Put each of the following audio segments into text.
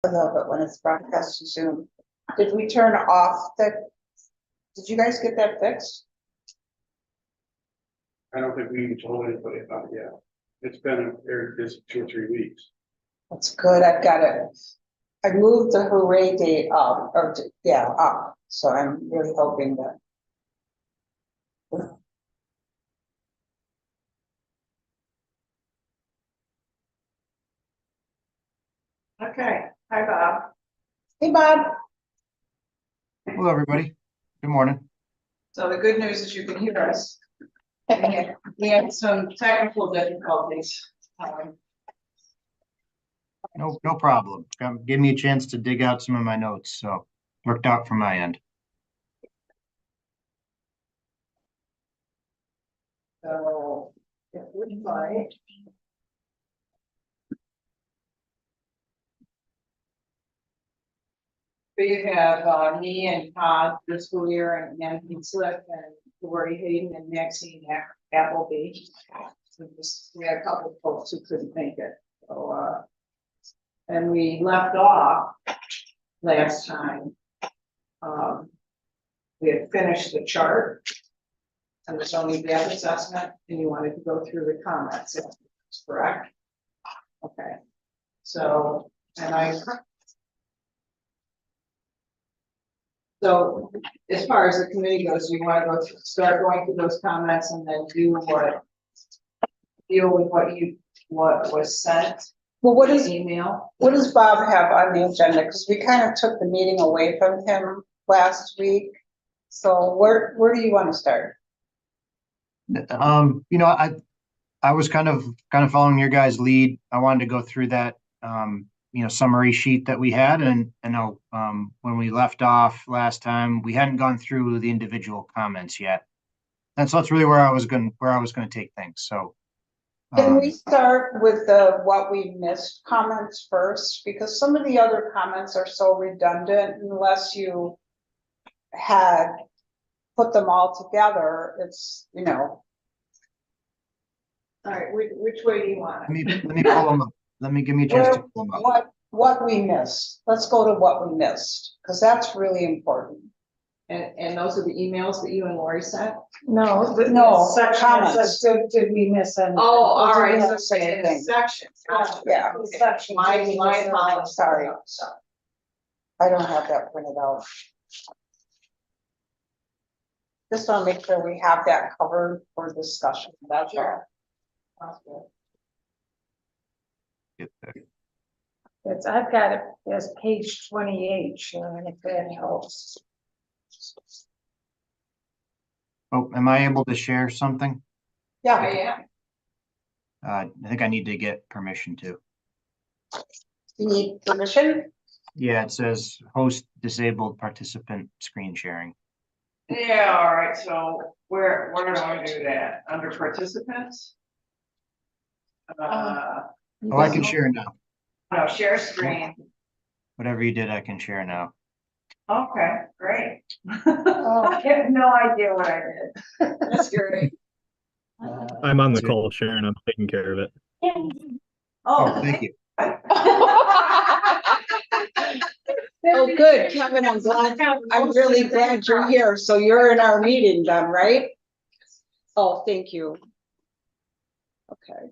I love it when it's broadcast to Zoom. Did we turn off did you guys get that fixed? I don't think we even told anybody about it yet. It's been very busy 2 or 3 weeks. That's good, I've got it. I moved the hooray date up, up, so I'm really hoping that. Okay, hi Bob. Hey, Bob. Hello, everybody. Good morning. So the good news is you can hear us. We had some technical difficulties. No problem. Give me a chance to dig out some of my notes, so worked out from my end. So if we like. We have me and Todd this school year and Anthony Slick and Lori Hayden and Maxine Appleby. So we had a couple of folks who couldn't make it. So and we left off last time. We had finished the chart and the zoning gap assessment, and you wanted to go through the comments, correct? Okay. So, so as far as the committee goes, you want to go through, start going through those comments and then deal with what was sent. Well, what does Bob have on the agenda? Because we kind of took the meeting away from him last week. So where do you want to start? I was kind of following your guys' lead. I wanted to go through that summary sheet that we had, and when we left off last time, we hadn't gone through the individual comments yet. And so that's really where I was going to take things. So can we start with the what we missed comments first? Because some of the other comments are so redundant unless you had put them all together. It's, All right, which way do you want it? let me pull them up. Give me a chance to pull them up. What we missed. Let's go to what we missed, because that's really important. And those are the emails that you and Lori sent? No, Comments. Did we miss any? Oh, all right, It's so the same thing. section. Yeah. Section. My apologies. Sorry. I don't have that printed out. Just want to make sure we have that covered for discussion. That's all. Sounds good. Get there. I've got it as page 28, Sharon, if that helps. Oh, am I able to share something? Yeah. I think I need to get permission to. You need permission? Yeah, it says host disabled participant screen sharing. Yeah, all right, so where do I do that? Under participants? Oh, I can share now. No, share screen. Whatever you did, I can share now. Okay, great. I have no idea what I did. That's great. I'm on the call, Sharon. I'm taking care of it. Oh, thank you. Oh, good, Kevin, I'm really glad you're here. So you're in our meeting then, right? Oh, thank you. Okay.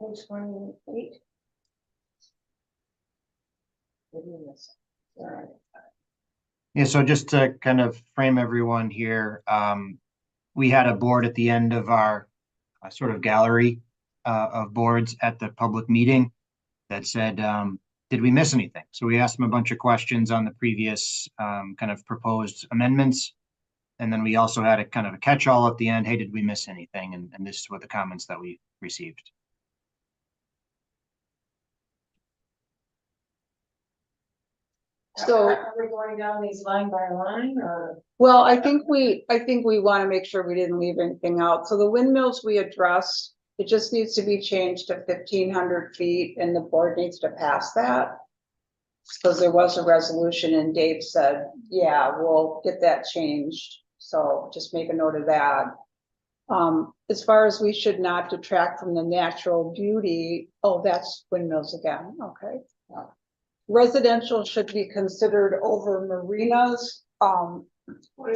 Page 28. All right. Yeah, so just to kind of frame everyone here, we had a board at the end of our sort of gallery of boards at the public meeting that said, did we miss anything? So we asked them a bunch of questions on the previous kind of proposed amendments. And then we also had a kind of a catch-all at the end. Hey, did we miss anything? And this is what the comments that we received. So are we going down these line by line or? Well, I think we want to make sure we didn't leave anything out. So the windmills we addressed, it just needs to be changed to 1,500 feet and the board needs to pass that. Because there was a resolution and Dave said, yeah, we'll get that changed, so just make a note of that. As far as we should not detract from the natural beauty, oh, that's windmills again, okay. Residential should be considered over marinas,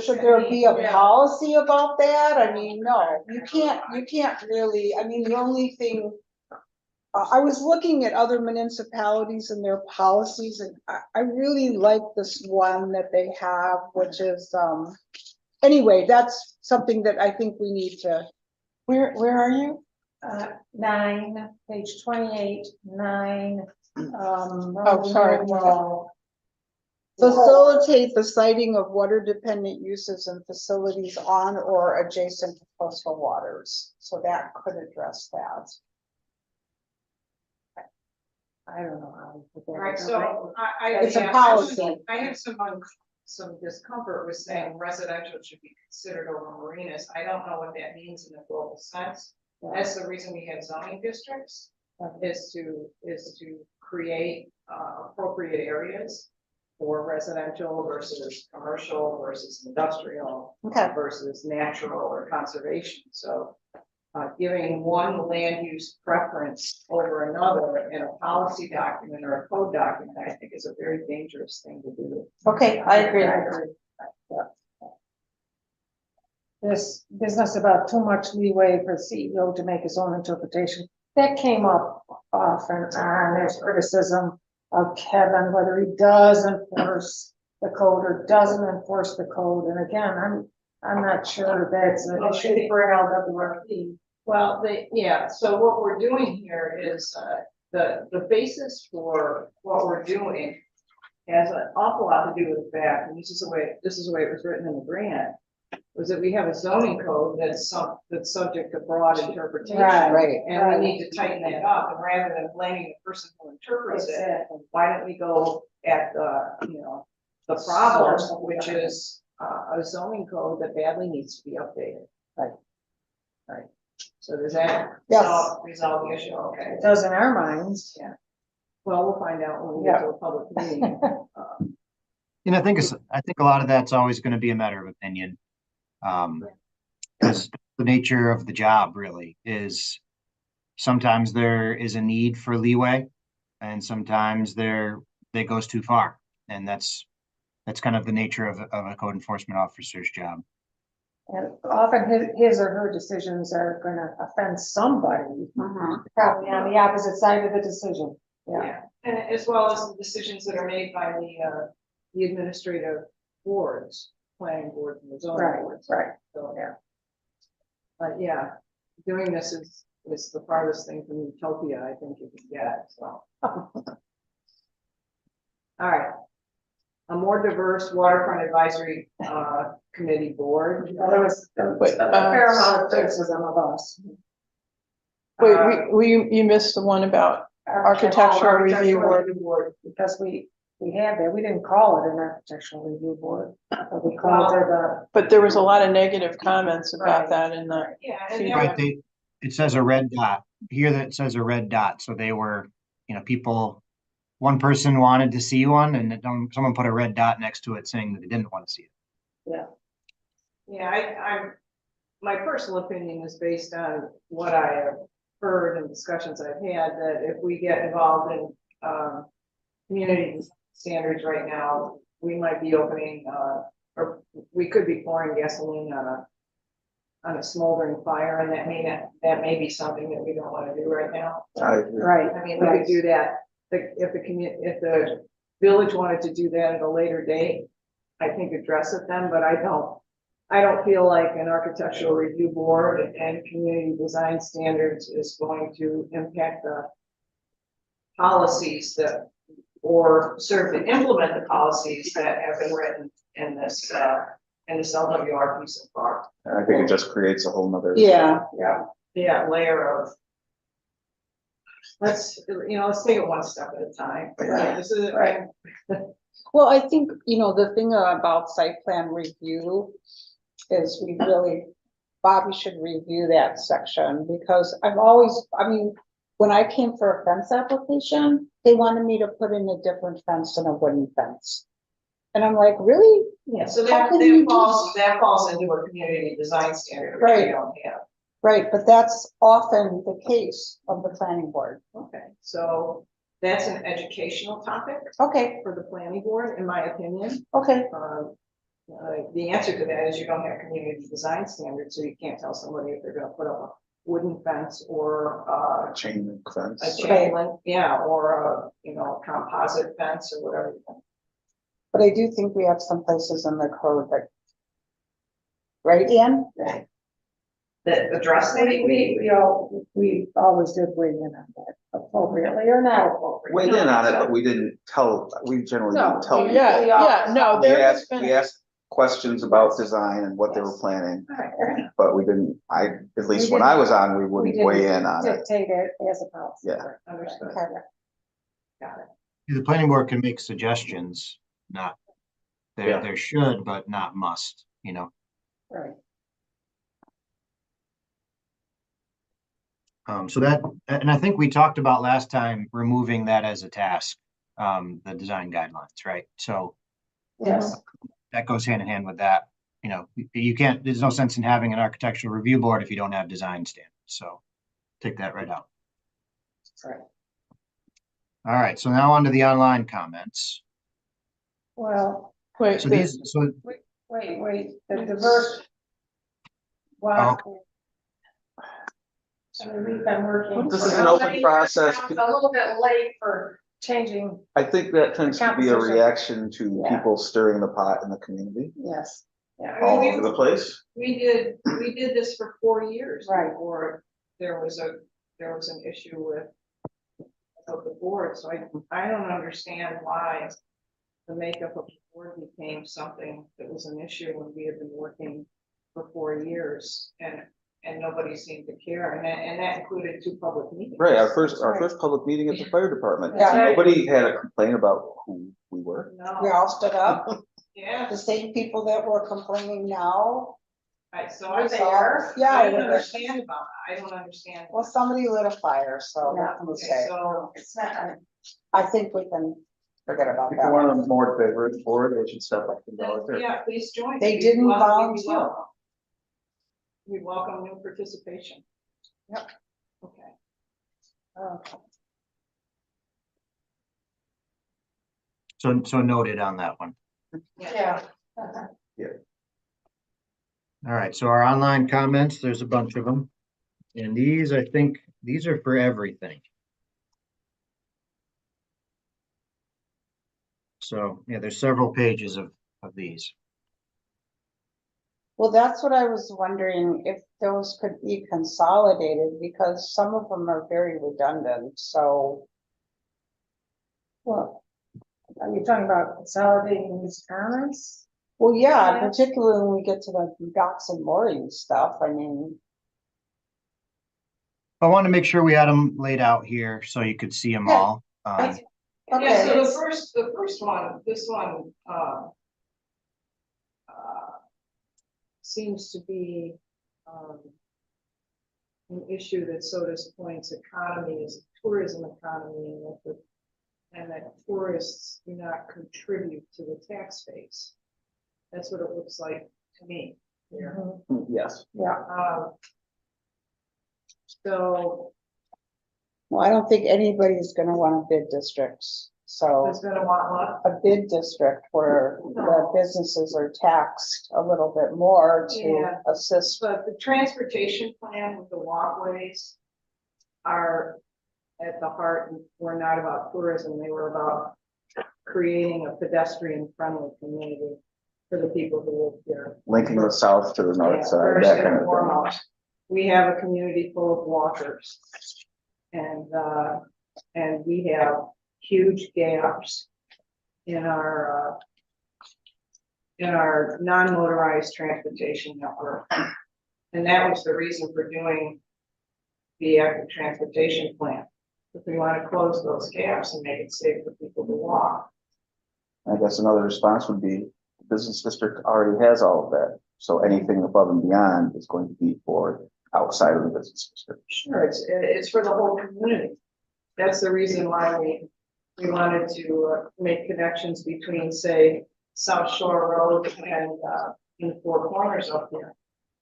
should there be a policy about that? I mean, no, you can't really, I mean, the only thing. I was looking at other municipalities and their policies, and I really like this one that they have, which is, anyway, that's something that I think we need to, where are you? 9, page 28, 9. Oh, sorry. Well, Facilitate the siting of water dependent uses and facilities on or adjacent to coastal waters. So that could address that. I don't know how to put that. Right, so I. It's a yeah, policy. I have some discomfort with saying residential should be considered over marinas. I don't know what that means in a global sense. That's the reason we have zoning districts, is to create appropriate areas for residential versus commercial versus industrial Okay. versus natural or conservation. So giving one land use preference over another in a policy document or a code document, I think is a very dangerous thing to do. Okay, I agree. This business about too much leeway for the CEO to make his own interpretation, that came up often, and there's criticism of Kevin, whether he does enforce the code or doesn't enforce the code, and again, I'm not sure that's an issue for LWRP. Well, so what we're doing here is, the basis for what we're doing has an awful lot to do with the fact, and this is the way it was written in the grant, was that we have a zoning code that's subject to broad interpretation. Right. And we need to tighten that up, and rather than blaming the person who interprets it, why don't we go at the problem, which is a zoning code that badly needs to be updated. Right. So does that resolve the issue? Okay. It does in our minds. Yeah. Well, we'll find out when we get to a public meeting. I think a lot of that's always going to be a matter of opinion. Because the nature of the job really is sometimes there is a need for leeway, and sometimes that goes too far. And that's kind of the nature of a code enforcement officer's job. And often his or her decisions are gonna offend somebody, probably on the opposite side of the decision. Yeah. And as well as the decisions that are made by the administrative boards, planning boards and the zoning boards. Right. So, yeah. But yeah, doing this is the farthest thing from utopia, I think you can get, so. All right. A more diverse waterfront advisory committee board. There was a fair amount of criticism of us. Wait, you missed the one about architectural review board. Because we had that, we didn't call it an architectural review board, but we called it a. But there was a lot of negative comments about that in the. Yeah, Right, it says a red dot here, that says a red dot, so they were, people, one person wanted to see one, and someone put a red dot next to it saying that they didn't want to see it. Yeah, my personal opinion is based on what I have heard and discussions I've had, that if we get involved in community standards right now, we might be opening or we could be pouring gasoline on a smoldering fire, and that may be something that we don't want to do right now. Right. I mean, we could do that. If the village wanted to do that at a later date, I think address it then, but I don't feel like an architectural review board and community design standards is going to impact the policies or serve to implement the policies that have been written in this LWRP so far. I think it just creates a whole nother. Yeah. Layer of. Let's take it one step at a time. Right. This is Right. Well, I think, the thing about site plan review is Bobby should review that section, because when I came for a fence application, they wanted me to put in a different fence than a wooden fence. And I'm like, really? Yeah, so How that, can you do that falls into a community design standard, which Right. we don't have. Right, but that's often the case of the planning board. Okay, so that's an educational topic Okay, for the planning board, in my opinion. okay, The answer to that is you don't have community design standards, so you can't tell somebody if they're gonna put up a wooden fence or Chain link a fence. chain link, yeah, or a, you know, composite fence or whatever. but I do think we have some places in the code that. Right, Ian? That address that. We always did weigh in on that, appropriately or not appropriately. Weighed in on it, but we didn't tell, we generally No, didn't tell. we- people. Yeah, no, We there has asked, we been, asked questions about design and what they were Yes. planning, Alright, but we didn't, at least We when I didn't- was on, we we wouldn't didn't weigh in on it. dictate it as a policy. Yeah. Understood. Okay. Got it. The planning board can make suggestions, not, Yeah. there should, but not must, you know. Right. So that, and I think we talked about last time removing that as a task, the design guidelines, right? So Yes, that goes hand in hand with that. You know, you can't, there's no sense in having an architectural review board if you don't have design standards. So take that right out. right. All right, so now on to the online comments. Well, wait, So these, so, wait, the diverse. Wow. I mean, we've been working. This for is an how open many process. years now? A little bit late for changing, I think that tends to be a Composition. reaction to Yeah. people stirring the pot in the community yes, yeah. all over the place. We did this for 4 years. Right. Before there was an issue with the board, so I don't understand why the makeup of the board became something that was an issue when we had been working for 4 years and nobody seemed to care, and that included 2 public meetings. Right, our first public meeting at the fire department. Yeah. Nobody had a complaint about who we were. We No, all stood up, yeah, the same people that were complaining now. so I say, Yeah, I I don't would- understand about it, I don't understand. Well, somebody lit a fire, so Yeah. what can we Okay, say? so, It's not, I think we can forget about If you that. want a more diverse board, they should step up and then, volunteer. yeah, please join. They We didn't welcome- volunteer. We welcome new participation. Yep. Okay. Okay. so noted on that one. yeah. All right, so our online comments, there's a bunch of them. And these, I think, these are for everything. So, yeah, there's several pages of these. Well, that's what I was wondering, if those could be consolidated, because some of them are very redundant, so. Well, are you talking about consolidating these comments? Well, yeah, Yeah. particularly when we get to the docks and mooring stuff, I mean, I wanted to make sure we had them laid out here so you could see them Yeah. all. Yeah, okay, so the first one, this one, seems to be, an issue that Sodus Point's economy is a tourism economy, and that tourists do not contribute to the tax base. That's what it looks like to me here. Yes. Yeah, So well, I don't think anybody's gonna want a bid districts, so. who's gonna want what? A bid district where the businesses are taxed a little bit more to Yeah. assist. But the transportation plan with the walkways are at the heart, and were not about tourism, they were about creating a pedestrian friendly community for the people who live here. Linking the south to the Yeah, north side, first that and kind of thing. foremost, we have a community full of walkers. And we have huge gaps in our non-motorized transportation network. And that was the reason for doing the active transportation plan. If we want to close those gaps and make it safe for people to walk. I guess another response would be, the business district already has all of that. So anything above and beyond is going to be for outside of the business district. Sure, it's for the whole community. That's the reason why we we wanted to make connections between, say, South Shore Road and in Four Corners up there.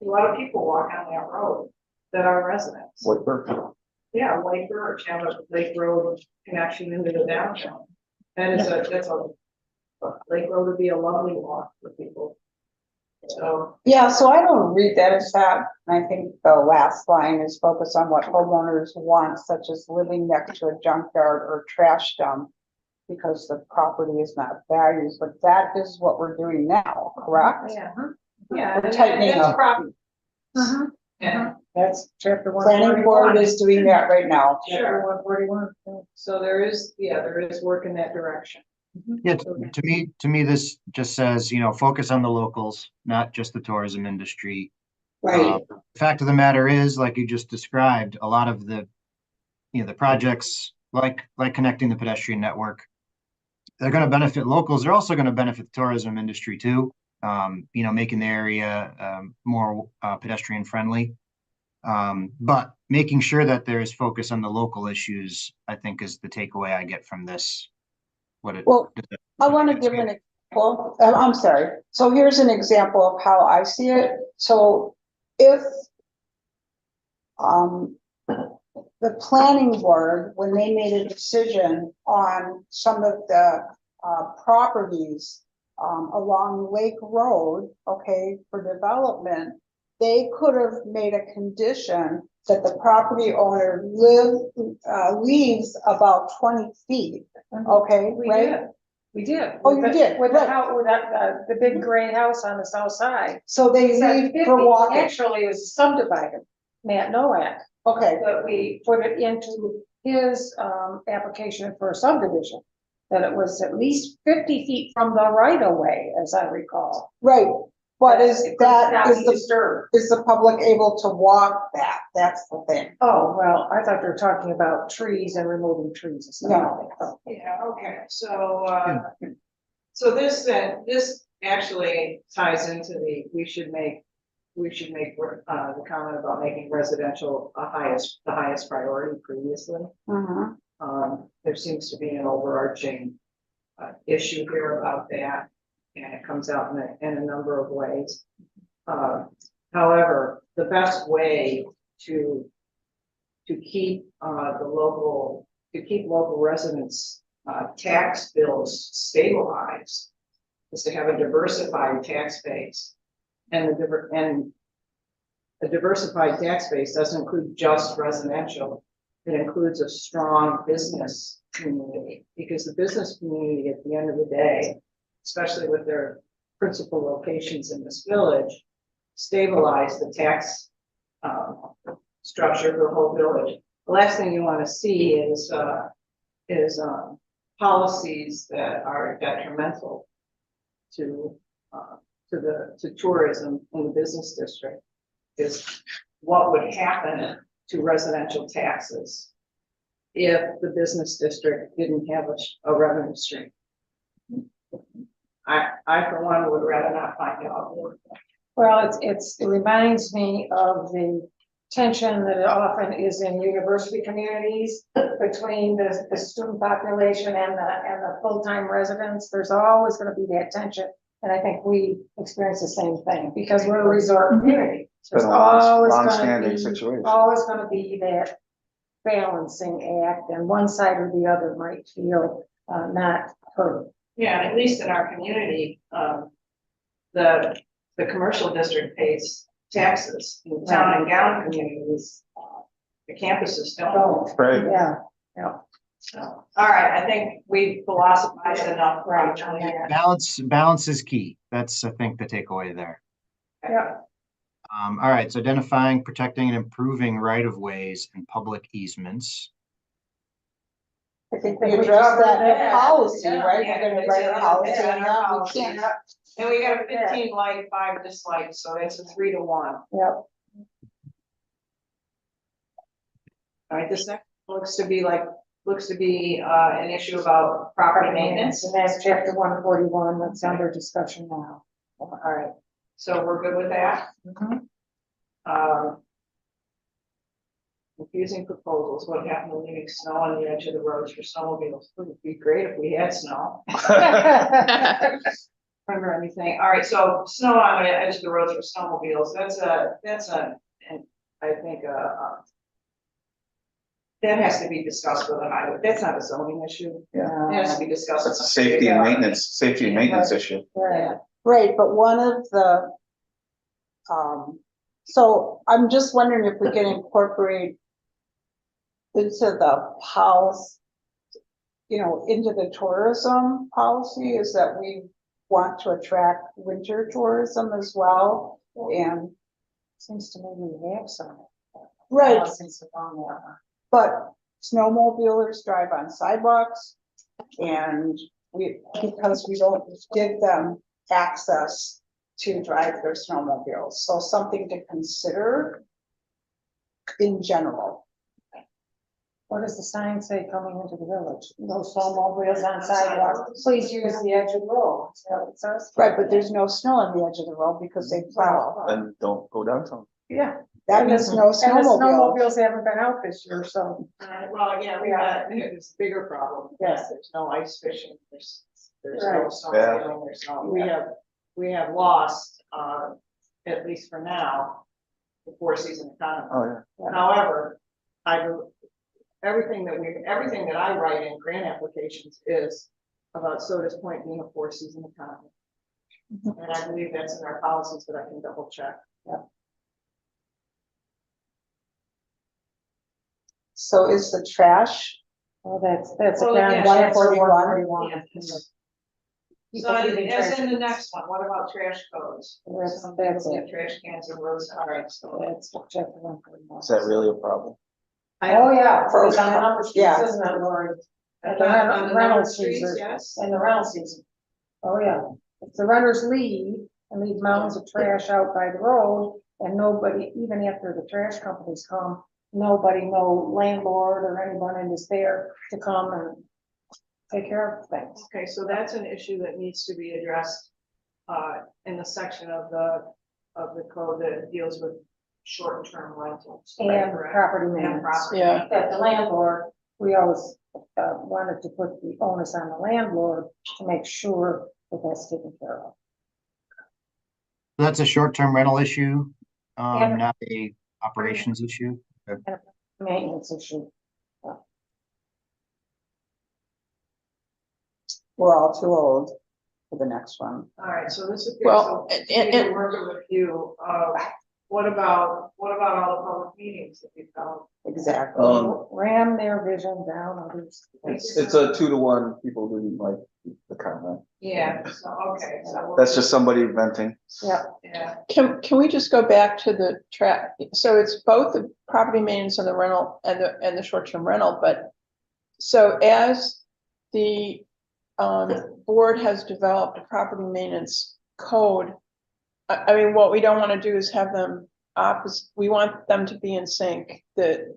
A lot of people walk on that road that are residents. Whitburn. Yeah, Lake Birch have a Lake Road connection into the downtown. And that's a Lake Road would be a lovely walk for people. So, Yeah, so I don't read that as that. And I think the last line is focused on what homeowners want, such as living next to a junkyard or trash dump, because the property is not valued, but that is what we're doing now, correct? Yeah. yeah, We're tightening that's up. property. Uh-huh. Yeah, That's chapter one. Planning board is doing that right now. sure. 141. So there is work in that direction. Yeah, to me, this just says, focus on the locals, not just the tourism industry. The fact of the matter is, like you just described, a lot of the projects like connecting the pedestrian network, they're going to benefit locals. They're also going to benefit the tourism industry too. Making the area more pedestrian friendly. But making sure that there is focus on the local issues, I think, is the takeaway I get from this. Well, I want to give an example. I'm sorry. So here's an example of how I see it. So if the planning board, when they made a decision on some of the properties along Lake Road, okay, for development, they could have made a condition that the property owner leaves about 20 feet, okay, We right? did. We did. Oh, you did, With the right. house, with that, the big gray house on the south side. So they Said leave 50. for walking, Actually, it was subdivided, Matt Nowak, okay, that we put it into his application for a subdivision. That it was at least 50 feet from the right of way, as I recall. right. But It could not be disturbed. is the public able to walk that? That's the thing. Oh, well, I thought they were talking about trees and removing trees and stuff. No. Yeah, okay, so this actually ties into we should make the comment about making residential the highest priority previously. There seems to be an overarching issue here about that, and it comes out in a number of ways. However, the best way to keep local residents' tax bills stabilized is to have a diversified tax base, and a diversified tax base doesn't include just residential. It includes a strong business community, because the business community at the end of the day, especially with their principal locations in this village, stabilize the tax structure of the whole village. The last thing you want to see is policies that are detrimental to tourism in the business district. Is what would happen to residential taxes if the business district didn't have a revenue stream. I for one would rather not find out. Well, it reminds me of the tension that often is in university communities between the student population and the full-time residents. There's always going to be that tension. And I think we experience the same thing because we're a resort community. It's been a long-standing situation. Always going to be that balancing act, and one side or the other might feel not heard. Yeah, at least in our community, the commercial district pays taxes. In town and gown communities, the campuses don't. Right. Yeah. So, all right, I think we philosophized enough. Right. Balance is key. That's, I think, the takeaway there. Yeah. All right, so identifying, protecting, and improving right-of-ways and public easements. I think we addressed that in policy, Yeah. right? Yeah, We're gonna it's write in a our- policy it's in on our that. We policies. can't. And we got a 15 like, 5 dislikes, so that's a 3-1. Yep. All right, this next looks to be an issue about property maintenance. And that's chapter 141. That's under discussion now. All right, so we're good with that. Mhm. confusing proposals, what happened to leaving snow on the edge of the roads for snowmobiles? Wouldn't it be great if we had snow? Remember anything? All right, so snow on the edge of the roads for snowmobiles, and I think, that has to be discussed with the highway. That's not a zoning issue. Yeah. It has to be discussed. That's a safety and maintenance issue. Right. Right, but one of the, so I'm just wondering if we can incorporate into the policy, you know, into the tourism policy, is that we want to attract winter tourism as well, and. Seems to me we have some. Right, policies along that one. but snowmobilers drive on sidewalks, and because we don't give them access to drive their snowmobiles, so something to consider in general. What does the sign say coming into the village? No snowmobiles on sidewalks, please use the edge of the road. Is that what it says? Right, but there's no snow on the edge of the road because they plow. And don't go downtown. Yeah. That means no And the snowmobiles. snowmobiles haven't been out this year, so. Well, yeah, we got, it's a bigger problem. Yes. There's no ice fishing, there's no Right. snowmobiling, there's no, we have lost, at least for now, the four-season economy. Oh, yeah. However, everything that I write in grant applications is about Sodus Point being a four-season economy. And I believe that's in our policies, but I can double check. So is the trash, Well, that's Well, again, yeah, 141. Yeah. So as in the next one, what about trash codes? That's it. Trash cans and roads, all right, so. That's chapter 141. Is that really a problem? Oh, yeah, For- it's on the number streets, yeah. isn't it, Lori? On the the rental numbered streets, season. yes. In the rental season. Oh, yeah. If the renters leave and leave mounds of trash out by the road, and nobody, even after the trash companies come, nobody, no landlord or anyone is there to come and take care of things. Okay, so that's an issue that needs to be addressed, in the section of the code that deals with short-term rentals. And correct? property And maintenance. property. Yeah. That the landlord, we always wanted to put the onus on the landlord to make sure that that's taken care of. That's a short-term rental issue, Yeah. not a operations issue. Maintenance issue. we're all too old for the next one. All right, so this is. Well, so and- we can work with you, what about all the public meetings that we've held? Exactly. Ram their vision down others. It's a 2-to-1, people didn't like the comment. Yeah, so, okay, so. That's just somebody venting. Yeah, Can we just go back to the so it's both the property maintenance and the rental and the short-term rental, but so as the board has developed a property maintenance code, I mean, what we don't want to do is have them we want them to be in sync, the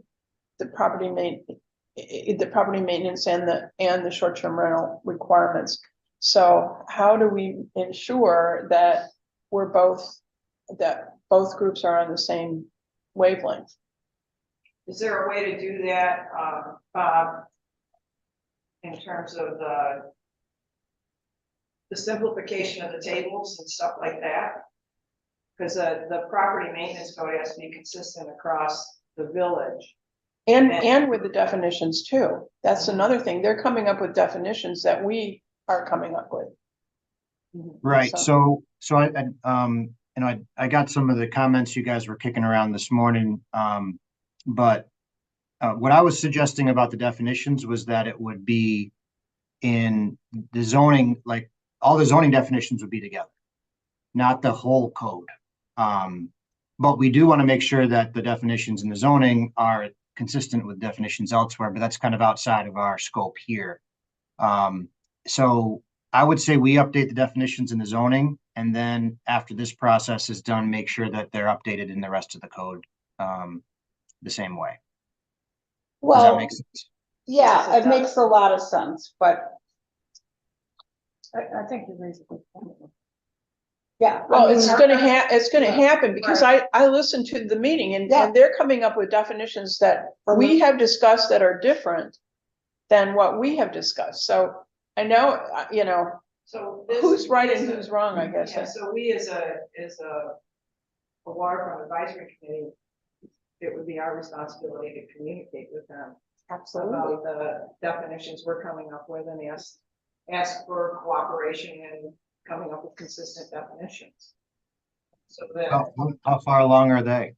property maintenance and the short-term rental requirements. So how do we ensure that both groups are on the same wavelength? is there a way to do that, Bob? In terms of the simplification of the tables and stuff like that? Because the property maintenance code has to be consistent across the village. And with the definitions too. That's another thing. They're coming up with definitions that we are coming up with. Right, so I got some of the comments you guys were kicking around this morning, but what I was suggesting about the definitions was that it would be in the zoning, like all the zoning definitions would be together, not the whole code. But we do want to make sure that the definitions in the zoning are consistent with definitions elsewhere, but that's kind of outside of our scope here. So I would say we update the definitions in the zoning, and then after this process is done, make sure that they're updated in the rest of the code the same way. Does that Well, make sense? yeah, it makes a lot of sense, but I think you raised a good point. Yeah. Well, I mean, it's gonna happen because I listened to the meeting Yeah. and they're coming up with definitions that we have discussed that are different than what we have discussed. So I know, So. who's right and who's wrong, I guess. Yeah, so we as a waterfront advisory committee, it would be our responsibility to communicate with them Absolutely. about the definitions we're coming up with and ask for cooperation and coming up with consistent definitions. So that, How far along are they?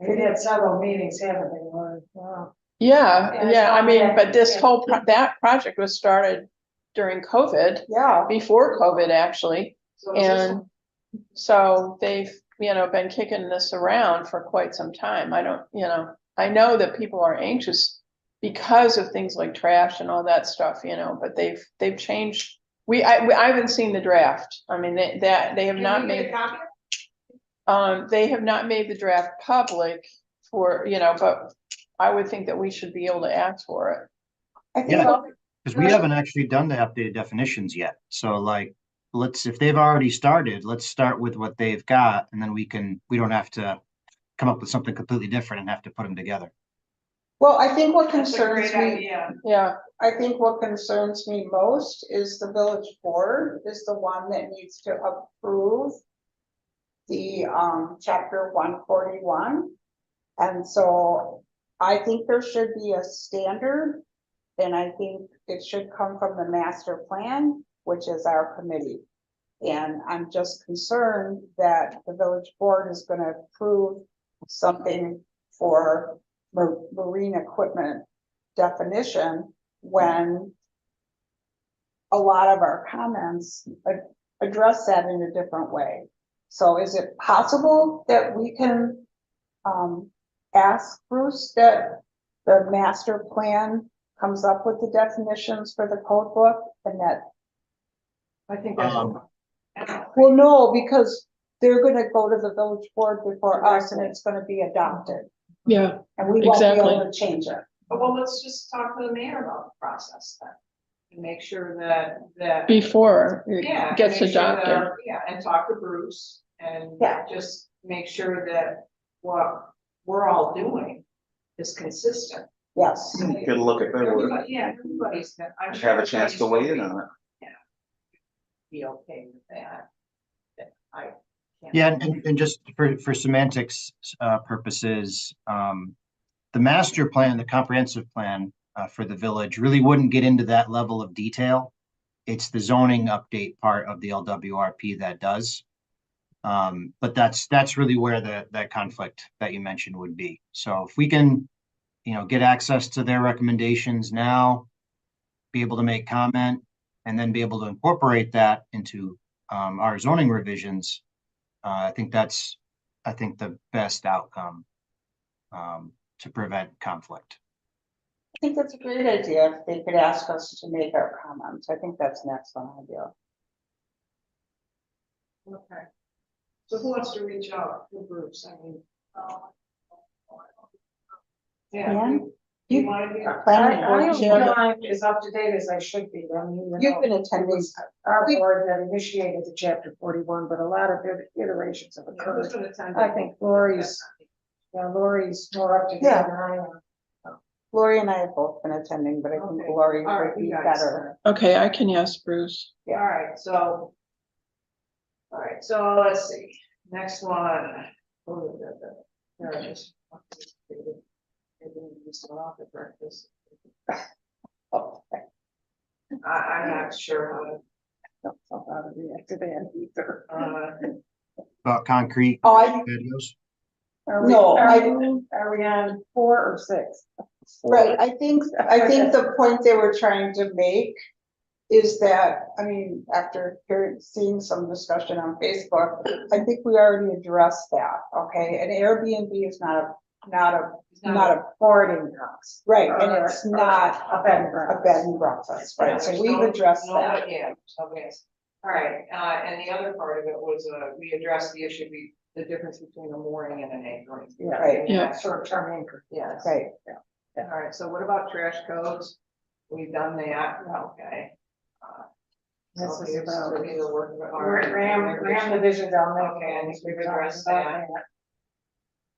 They've had several meetings, haven't they, Lori? Wow. Yeah, I mean, but this whole, that project was started during COVID, Yeah, before COVID, actually. so is this And so they've, been kicking this around for quite some time. I don't, I know that people are anxious because of things like trash and all that stuff, but they've changed. I haven't seen the draft. I mean, they have not Can we get made, a copy? they have not made the draft public for, but I would think that we should be able to ask for it. I think, Yeah. Because we haven't actually done the updated definitions yet. So like, if they've already started, let's start with what they've got, and then we don't have to come up with something completely different and have to put them together. well, I think what That's a concerns great me, idea. Yeah, I think what concerns me most is the village board is the one that needs to approve the, chapter 141. And so I think there should be a standard, and I think it should come from the master plan, which is our committee. And I'm just concerned that the village board is gonna approve something for marine equipment definition when a lot of our comments address that in a different way. So is it possible that we can ask Bruce that the master plan comes up with the definitions for the code book and that, I think that's. well, no, because they're gonna go to the village board before us and it's gonna be adopted. yeah, And we won't be Exactly. able to change it. Well, let's just talk to the mayor about the process then. And make sure that. before Yeah, it gets make sure that adopted. yeah, and talk to Bruce and Yeah. just make sure that what we're all doing is consistent. Yes. Get a look at their work, Everybody, yeah, everybody's gonna, I'm sure. have a chance to weigh in on it. Be okay with that. That I can't. Yeah, and just for semantics purposes, the master plan, the comprehensive plan for the village really wouldn't get into that level of detail. It's the zoning update part of the LWRP that does. But that's really where that conflict that you mentioned would be. So if we can, get access to their recommendations now, be able to make comment, and then be able to incorporate that into our zoning revisions, I think that's the best outcome to prevent conflict. I think that's a great idea. If they could ask us to make our comments. I think that's an excellent idea. Okay. So who wants to reach out to Bruce? I mean. Yeah. Dan? You You- want to be. I Planning don't board feel chair. I'm as up to date as I should be. I mean, You've been attending. our board that initiated the chapter 41, but a lot of iterations have occurred. I think Lori's more up to date Yeah. than I am. Lori and I have both been attending, but I think Okay. Lori All right, would be you guys. better. Okay, I can ask Bruce. All right, so. All right, so let's see, next one. Oh, there it is. Oh, I'm not sure Don't know how to react to that either. how to, About concrete Oh, I, patios. Are we, No, are we on 4 or 6? right, I think the point they were trying to make is that, I mean, after seeing some discussion on Facebook, I think we already addressed that, okay? An Airbnb is not a Boarding house. right, and it's not A bed and a breakfast. bed and breakfast, right? So we've addressed that. Yeah, okay. All right, and the other part of it was, we addressed the issue, the difference between a mooring and an anchoring. Yeah. Right. Yeah. Short-term anchor. Yes. Right, All right, so what about trash codes? We've done that, okay. This Okay, is about, so either work with ram division down there. Okay, I think we've addressed that.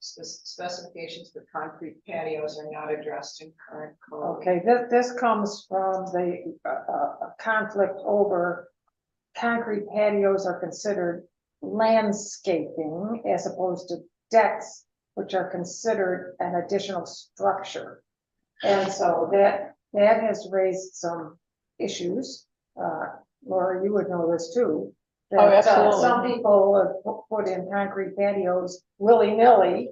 Specifications for concrete patios are not addressed in current code. Okay, this comes from the, conflict over concrete patios are considered landscaping as opposed to decks, which are considered an additional structure. And so that has raised some issues. Laura, you would know this too. Oh, that, absolutely. Some people have put in concrete patios willy-nilly,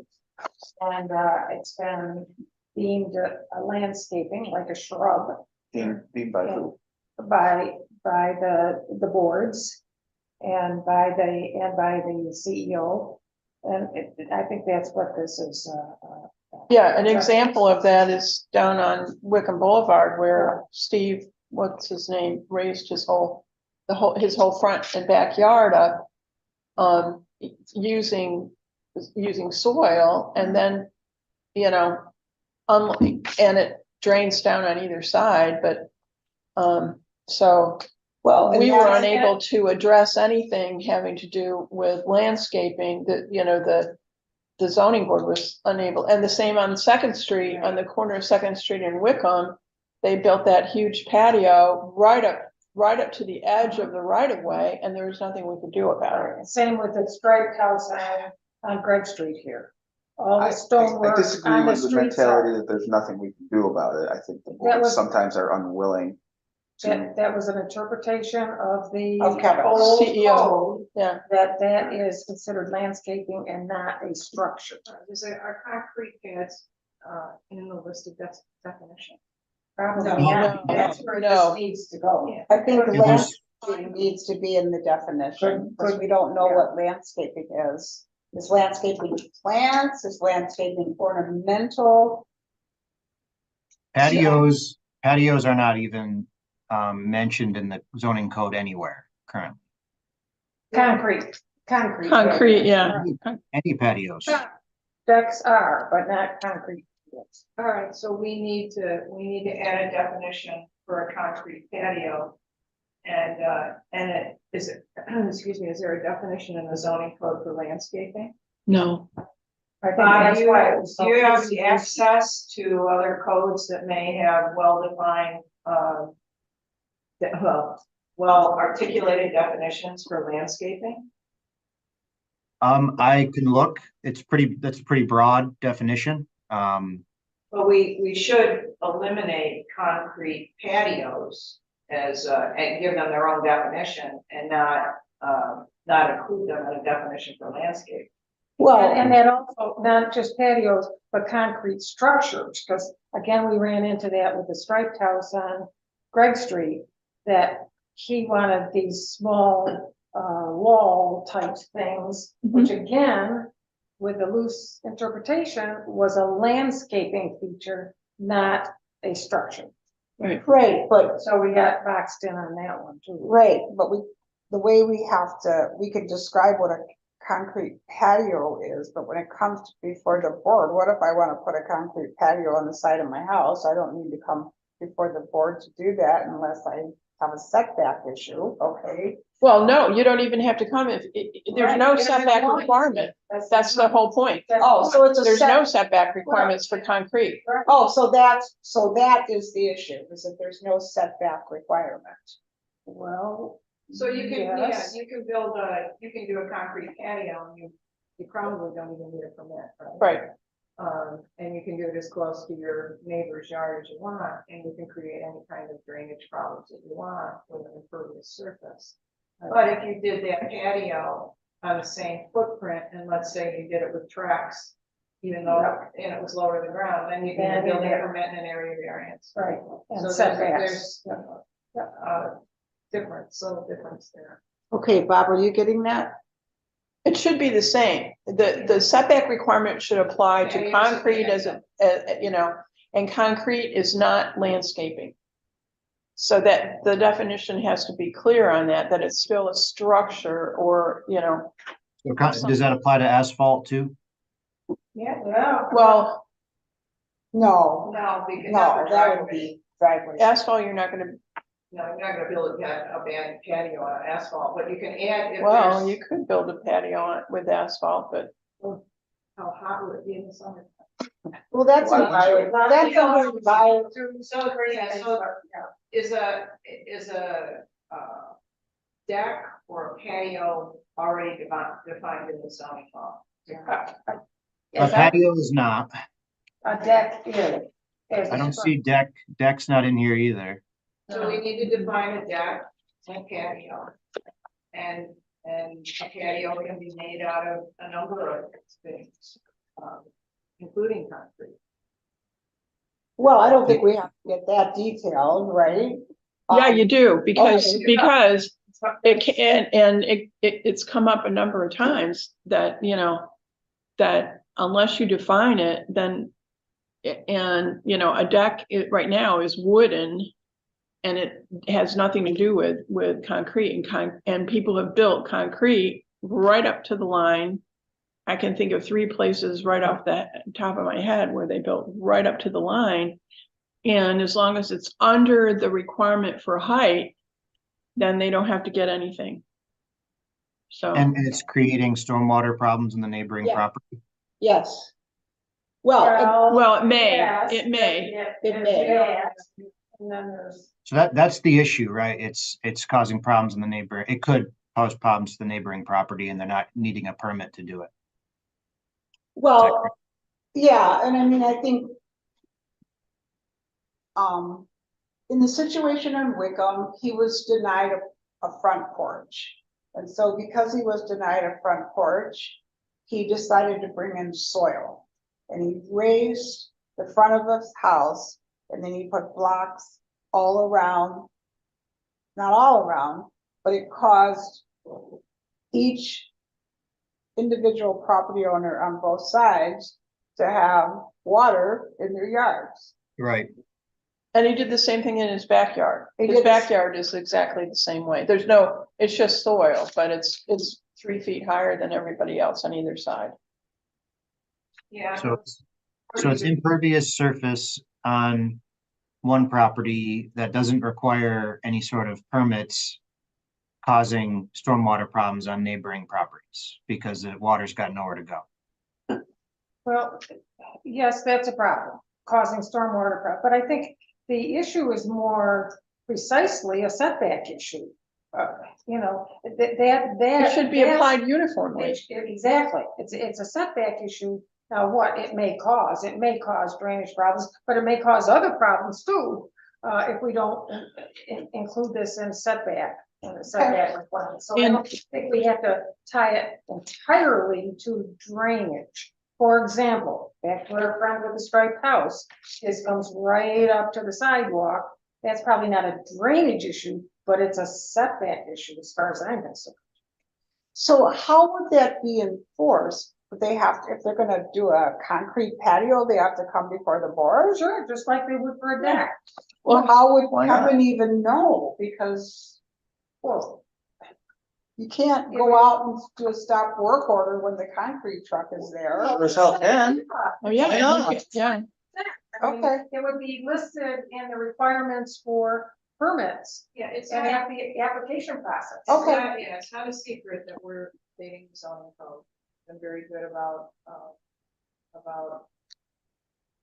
and it's been deemed a landscaping, like a shrub, Deemed by who? by the boards and by the CEO. And I think that's what this is. Yeah, an example of that is down on Wickham Boulevard where Steve, what's his name, raised his whole front and backyard up. Using soil and then, you know, and it drains down on either side, but, so. Well, and We were that's- unable to address anything having to do with landscaping, that, you know, the zoning board was unable, and the same on Second Street, on the corner of Second Street in Wickham. They built that huge patio right up to the edge of the right of way, and there was nothing we could do about it. Same with the striped house on Greg Street here. All the I stonework disagree on the with the streets mentality are, that there's nothing we can do about it. I think the That boards was- sometimes are unwilling to. that was an interpretation of the Of Kevin. old CEO. code, Yeah, that is considered landscaping and not a structure. Are concrete pads, in the listed definition? Probably No. not. No, That's where no. this needs to go. I think Yeah, there's- landscaping needs to be in the definition, because we don't know what landscaping is. Is landscaping plants, is landscaping ornamental? Patios are not even mentioned in the zoning code anywhere currently. Concrete. concrete, yeah. Any patios. Decks are, but not concrete. Yes. All right, so we need to add a definition for a concrete patio. And excuse me, is there a definition in the zoning code for landscaping? No. I think that's why it was so Do you have easy. access to other codes that may have well-defined, well-articulated definitions for landscaping? I can look, that's a pretty broad definition. But we should eliminate concrete patios as, and give them their own definition and not include them in a definition for landscape. Well, And that also, not just patios, but concrete structures, because again, we ran into that with the striped house on Greg Street, that he wanted these small, wall type things, which again, with the loose interpretation, was a landscaping feature, not a structure. Right. right, but So we got boxed in on that one too. right, but the way we could describe what a concrete patio is, but when it comes before the board, what if I want to put a concrete patio on the side of my house? I don't need to come before the board to do that unless I have a setback issue, okay? Well, no, you don't even have to come if, there's Right, no there's setback no- requirement. That's the whole point. Oh, so it's a There's no set, setback requirements for concrete. oh, so that is the issue, is that there's no setback requirement. Well, So you can, yes. you can you can do a concrete patio and you probably don't even need a permit, right? Right. And you can do it as close to your neighbor's yard as you want, and you can create any kind of drainage problems that you want with an impervious surface. But if you did that patio on the same footprint, and let's say you did it with tracks, even though, and it was lower than ground, then you can build a permit and an area variance. right, and So setbacks. there's subtle difference there. Okay, Bob, are you getting that? It should be the same. The setback requirement should apply to Yeah, concrete yeah. you know, and concrete is not landscaping. So that the definition has to be clear on that it's still a structure or, you know, So does that apply to asphalt too? Yeah. well, No, No, because. no, that would be driveway. asphalt, you're not gonna, you know, you're not gonna build a bad patio on asphalt, but you can add if Well, there's, you could build a patio on it with asphalt, but how hot would it be in the summer? Well, that's an Well, issue. That's a bio. So, yeah, so is a deck or a patio already defined in the zoning law? A patio is not. A deck is. I don't see deck's not in here either. So we need to define a deck and patio. And a patio can be made out of a number of things, including concrete. Well, I don't think we have to get that detailed, right? yeah, Um, you do, because, okay. because it can, and it's come up a number of times that, you know, that unless you define it, then, and, you know, a deck right now is wooden and it has nothing to do with concrete and people have built concrete right up to the line. I can think of 3 places right off the top of my head where they built right up to the line. And as long as it's under the requirement for height, then they don't have to get anything. So, And it's creating stormwater problems in the neighboring Yeah. property. Yes. Well, well, it may, yes, it may. It may. yes. And then there's, So that's the issue, right? It's causing problems in the neighbor. It could cause problems to the neighboring property and they're not needing a permit to do it. well, yeah, and I mean, I think in the situation in Wickham, he was denied a front porch. And so because he was denied a front porch, he decided to bring in soil. And he raised the front of his house and then he put blocks all around, not all around, but it caused each individual property owner on both sides to have water in their yards. Right. And he did the same thing in his backyard. He His did the s- backyard is exactly the same way. There's no, it's just soil, but it's 3 feet higher than everybody else on either side. Yeah. So it's impervious surface on one property that doesn't require any sort of permits, causing stormwater problems on neighboring properties because the water's got nowhere to go. well, yes, that's a problem, causing stormwater problem, but I think the issue is more precisely a setback issue. You know, that. It should be that's- applied uniformly. Exactly, it's a setback issue. Now, what it may cause drainage problems, but it may cause other problems too. If we don't include this in setback requirement. So I don't think we have to tie it entirely to drainage. For example, back to our friend with the striped house, this comes right up to the sidewalk. That's probably not a drainage issue, but it's a setback issue as far as I'm concerned. So how would that be enforced? Would they have to, if they're gonna do a concrete patio, they have to come before the board? Sure, just like they would for a deck. Well, how would Why not? Kevin even know? Because Well, you can't go out and do a stop work order when the concrete truck is there. As hell can. Oh, yeah. Why not? Yeah. I mean, Okay. it would be listed in the requirements for permits Yeah, it's and not, the application process. Okay. yeah, it's not a secret that we're dating the zoning code. Been very good about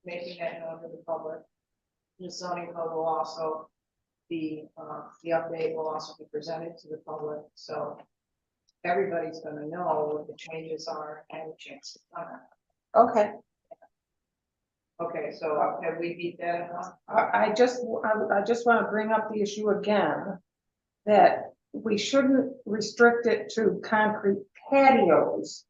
making that known to the public. The zoning code will also be, the update will also be presented to the public, so everybody's gonna know what the changes are and the chances are. Okay, Okay, so have we beat that enough? I just want to bring up the issue again, that we shouldn't restrict it to concrete patios.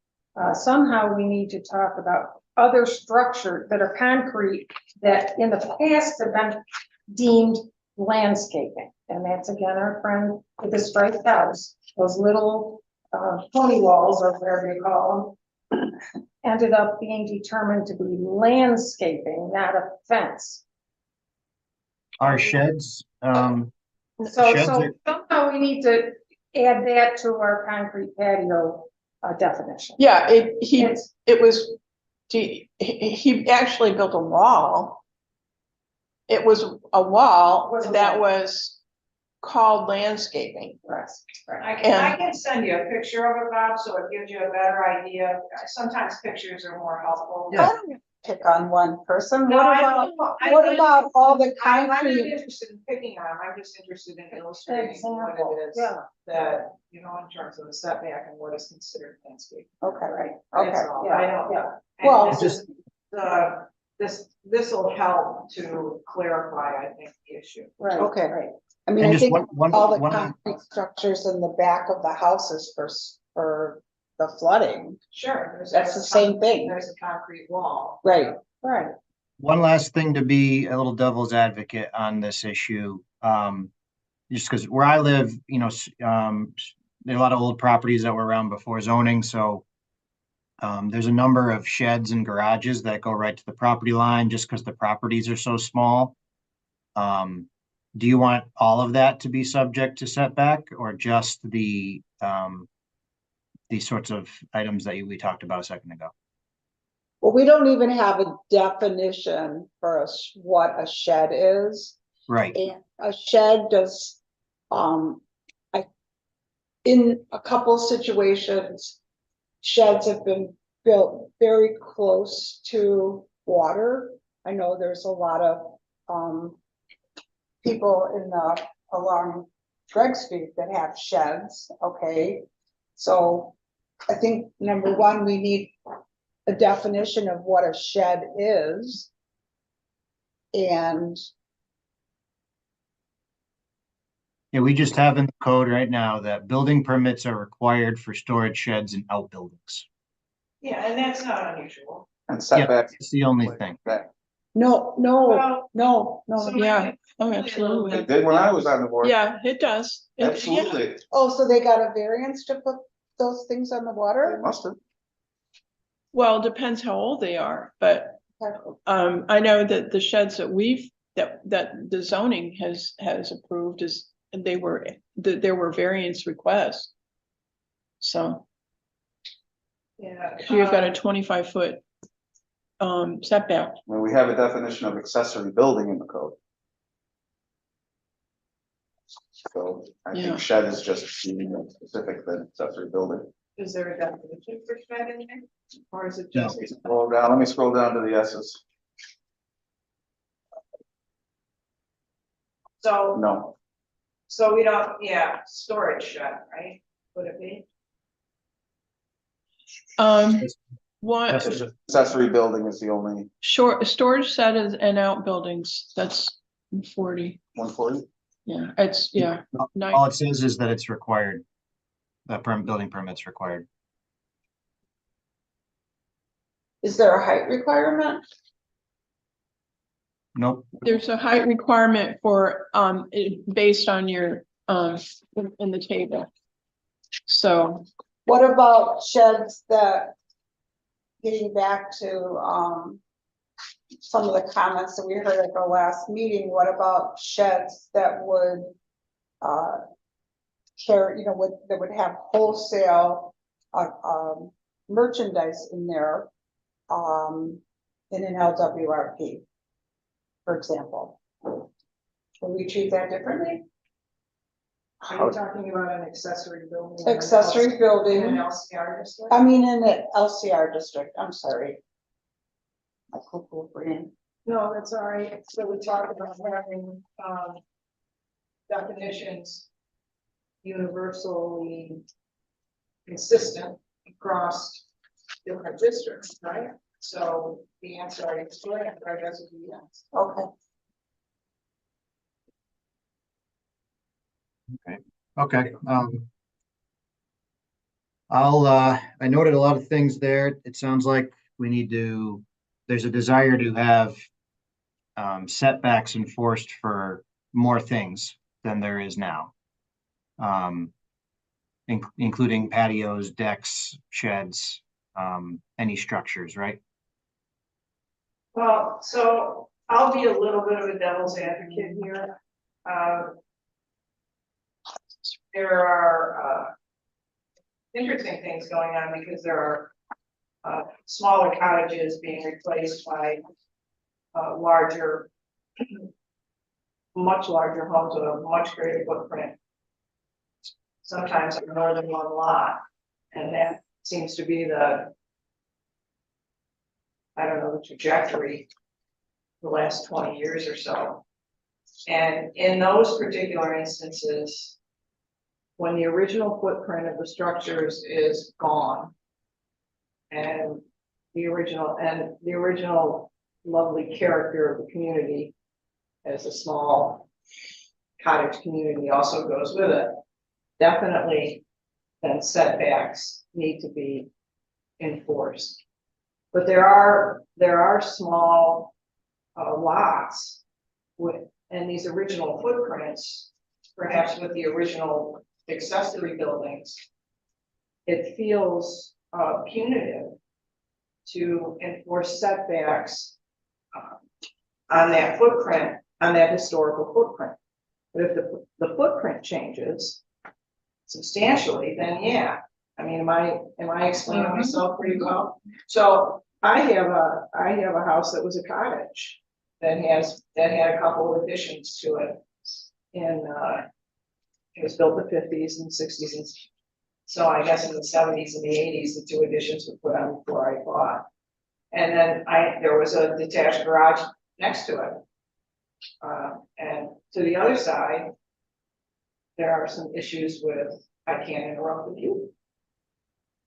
Somehow we need to talk about other structures that are concrete that in the past have been deemed landscaping. And that's again, our friend with the striped house, those little pony walls or whatever you call them, ended up being determined to be landscaping, not a fence. Our sheds, So Sheds are- somehow we need to add that to our concrete patio definition. Yeah, It's- he actually built a wall. It was a wall Was a that wall. was called landscaping. I can send you a picture of it, Bob, so it gives you a better idea. Sometimes pictures are more helpful. I don't pick on one person. No, What about all the I'm not concrete? interested in picking on, I'm just interested in illustrating what Example, it is yeah. that, you know, in terms of the setback and what is considered landscape. Okay, right, That's okay, all. yeah, I don't, yeah. and Well, this is, this will help to clarify, I think, the issue. Right. okay. Right. I mean, And I just think one, all the one, concrete structures in the back of the houses for the flooding, Sure. that's the same thing, There's a concrete wall. right? Right. one last thing to be a little devil's advocate on this issue. Just because where I live, you know, there are a lot of old properties that were around before zoning, so there's a number of sheds and garages that go right to the property line just because the properties are so small. Do you want all of that to be subject to setback or just the these sorts of items that we talked about a second ago? Well, we don't even have a definition for what a shed is. Right. And a shed does, in a couple situations, sheds have been built very close to water. I know there's a lot of, people along Greg Street that have sheds, okay? So I think number one, we need a definition of what a shed is. And Yeah, we just have in the code right now that building permits are required for storage sheds and outbuildings. Yeah, and that's not unusual. And setback. It's the only thing. That, no, So Yeah, oh, really a little absolutely. it did when I was on the board. Yeah, it does. Yeah. Absolutely. oh, so they got a variance to put those things on the They water? must have. Well, it depends how old they are, but I know that the sheds that that the zoning has approved is, and there were variance requests. So Yeah. you've got a 25-foot setback. When we have a definition of accessory building in the code. So I Yeah. think shed is just more specific than accessory building. Is there a definition for shed in there? Or is it No. just? Scroll down, let me scroll down to the S's. So, No, so we don't, yeah, storage shed, right? Would it be? One it's just accessory building is the only storage set and outbuildings, that's 40. 140. Yeah, it's, yeah. All it says is that it's required. The building permit's required. Is there a height requirement? Nope. There's a height requirement for, based on your, in the table. So, What about sheds that, getting back to, some of the comments that we heard at the last meeting, what about sheds that would, carry, you know, that would have wholesale, merchandise in there, in an LWRP, for example? Will we treat that differently? Are you talking about an accessory building? Accessory In an building, LCR district? I mean, in the LCR district, I'm sorry. My cuckoo brain. No, that's all right. So we talked about having, definitions universally consistent across different districts, right? So the answer is correct, I guess would be yes. Okay. Okay. I noted a lot of things there. It sounds like there's a desire to have setbacks enforced for more things than there is now. Including patios, decks, sheds, any structures, right? Well, so I'll be a little bit of a devil's advocate here. There are interesting things going on because there are smaller cottages being replaced by larger much larger homes with a much greater footprint. Sometimes on more than one lot, and that seems to be the, I don't know, the trajectory the last 20 years or so. And in those particular instances, when the original footprint of the structures is gone, and the original lovely character of the community as a small cottage community also goes with it, definitely then setbacks need to be enforced. But there are small lots with, and these original footprints, perhaps with the original accessory buildings, it feels punitive to enforce setbacks on that footprint, on that historical footprint. But if the footprint changes substantially, then yeah. I mean, am I explaining myself pretty well? So I have a house that was a cottage that had a couple of additions to it. And it was built in the 50s and 60s, and so I guess in the 70s and the 80s, the two additions were put on before I bought. And then there was a detached garage next to it. And to the other side, there are some issues with, I can't interrupt the view.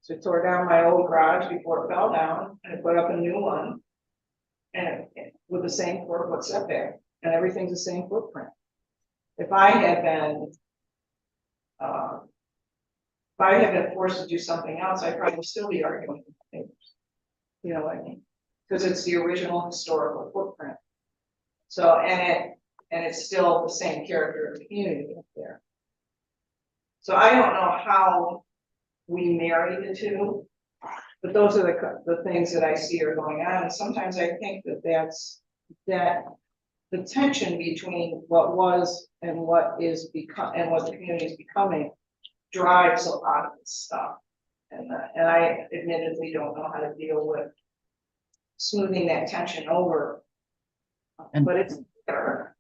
So I tore down my old garage before it fell down and I put up a new one. And with the same 4-foot setback, and everything's the same footprint. If I had been forced to do something else, I'd probably still be arguing with my neighbors. You know what I mean? Because it's the original historical footprint. So, and it's still the same character of the community up there. So I don't know how we marry the two, but those are the things that I see are going on. And sometimes I think that the tension between what was and what is become and what the community is becoming drives a lot of this stuff. And I admittedly don't know how to deal with smoothing that tension over. But it's there.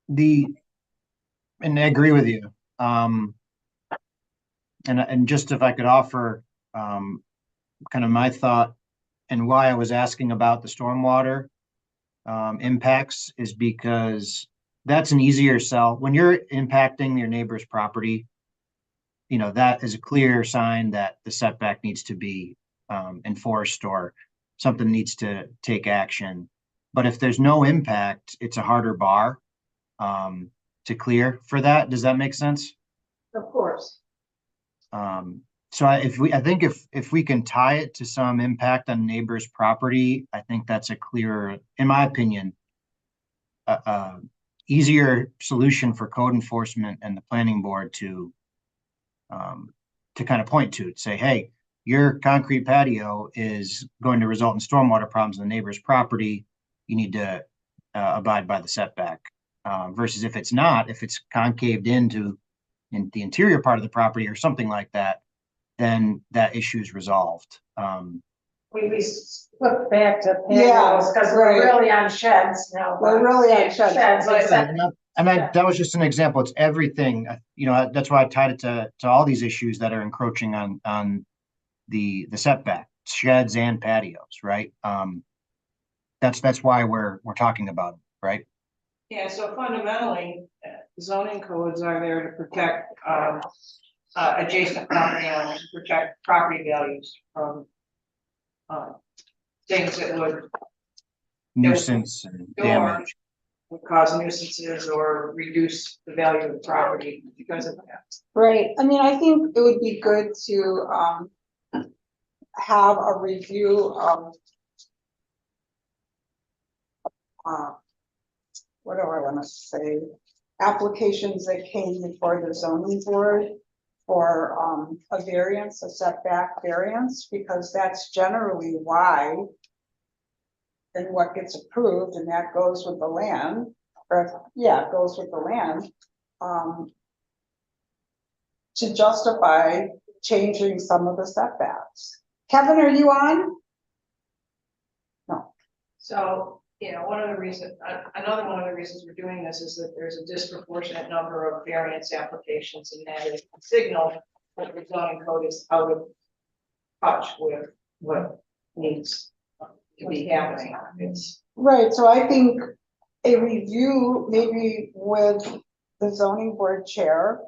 And I agree with you. And just if I could offer kind of my thought and why I was asking about the stormwater impacts is because that's an easier sell. When you're impacting your neighbor's property, you know, that is a clear sign that the setback needs to be enforced or something needs to take action. But if there's no impact, it's a harder bar to clear for that. Does that make sense? Of course. So I think if we can tie it to some impact on neighbor's property, I think that's a clearer, in my opinion, easier solution for code enforcement and the planning board to kind of point to say, hey, your concrete patio is going to result in stormwater problems on the neighbor's property. You need to abide by the setback. Versus if it's not, if it's concaved into in the interior part of the property or something like that, then that issue is resolved. We flip back to Yeah, patios, because right. we're really on sheds now. We're really on sheds. except- That was just an example. It's everything, you know, that's why I tied it to all these issues that are encroaching on the setback, sheds and patios, right? That's why we're talking about it, right? Yeah, so fundamentally, zoning codes are there to protect adjacent property owners, to protect property values from things that Nuisance and damage. would cause nuisances or reduce the value of the property because of that. Right, I mean, I think it would be good to have a review of what do I want to say, applications that came before the zoning board for a variance, a setback variance, because that's generally why and what gets approved, and that goes with the land, or yeah, it goes with the land, to justify changing some of the setbacks. Kevin, are you on? No. So you know, one of the reasons, another one of the reasons we're doing this is that there's a disproportionate number of variance applications, and that is a signal that the zoning code is out of touch with what needs to be happening. It's, Right, so I think a review maybe with the zoning board chair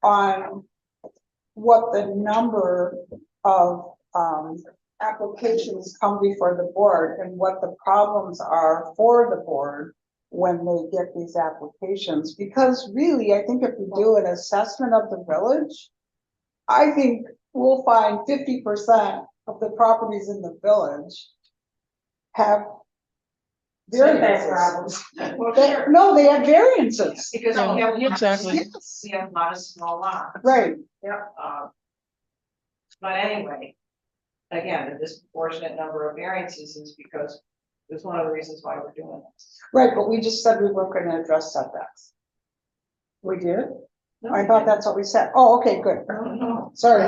on what the number of applications come before the board and what the problems are for the board when they get these applications. Because really, I think if we do an assessment of the village, I think we'll find 50% of the properties in the village have variances. well, No, they have variances. because Yeah, we have, exactly. we have a lot of small lots. Right, But anyway, again, the disproportionate number of variances is because it's one of the reasons why we're doing this. right, but we just said we weren't gonna address setbacks. We did? I thought that's what we said. Oh, okay, good. No, Sorry.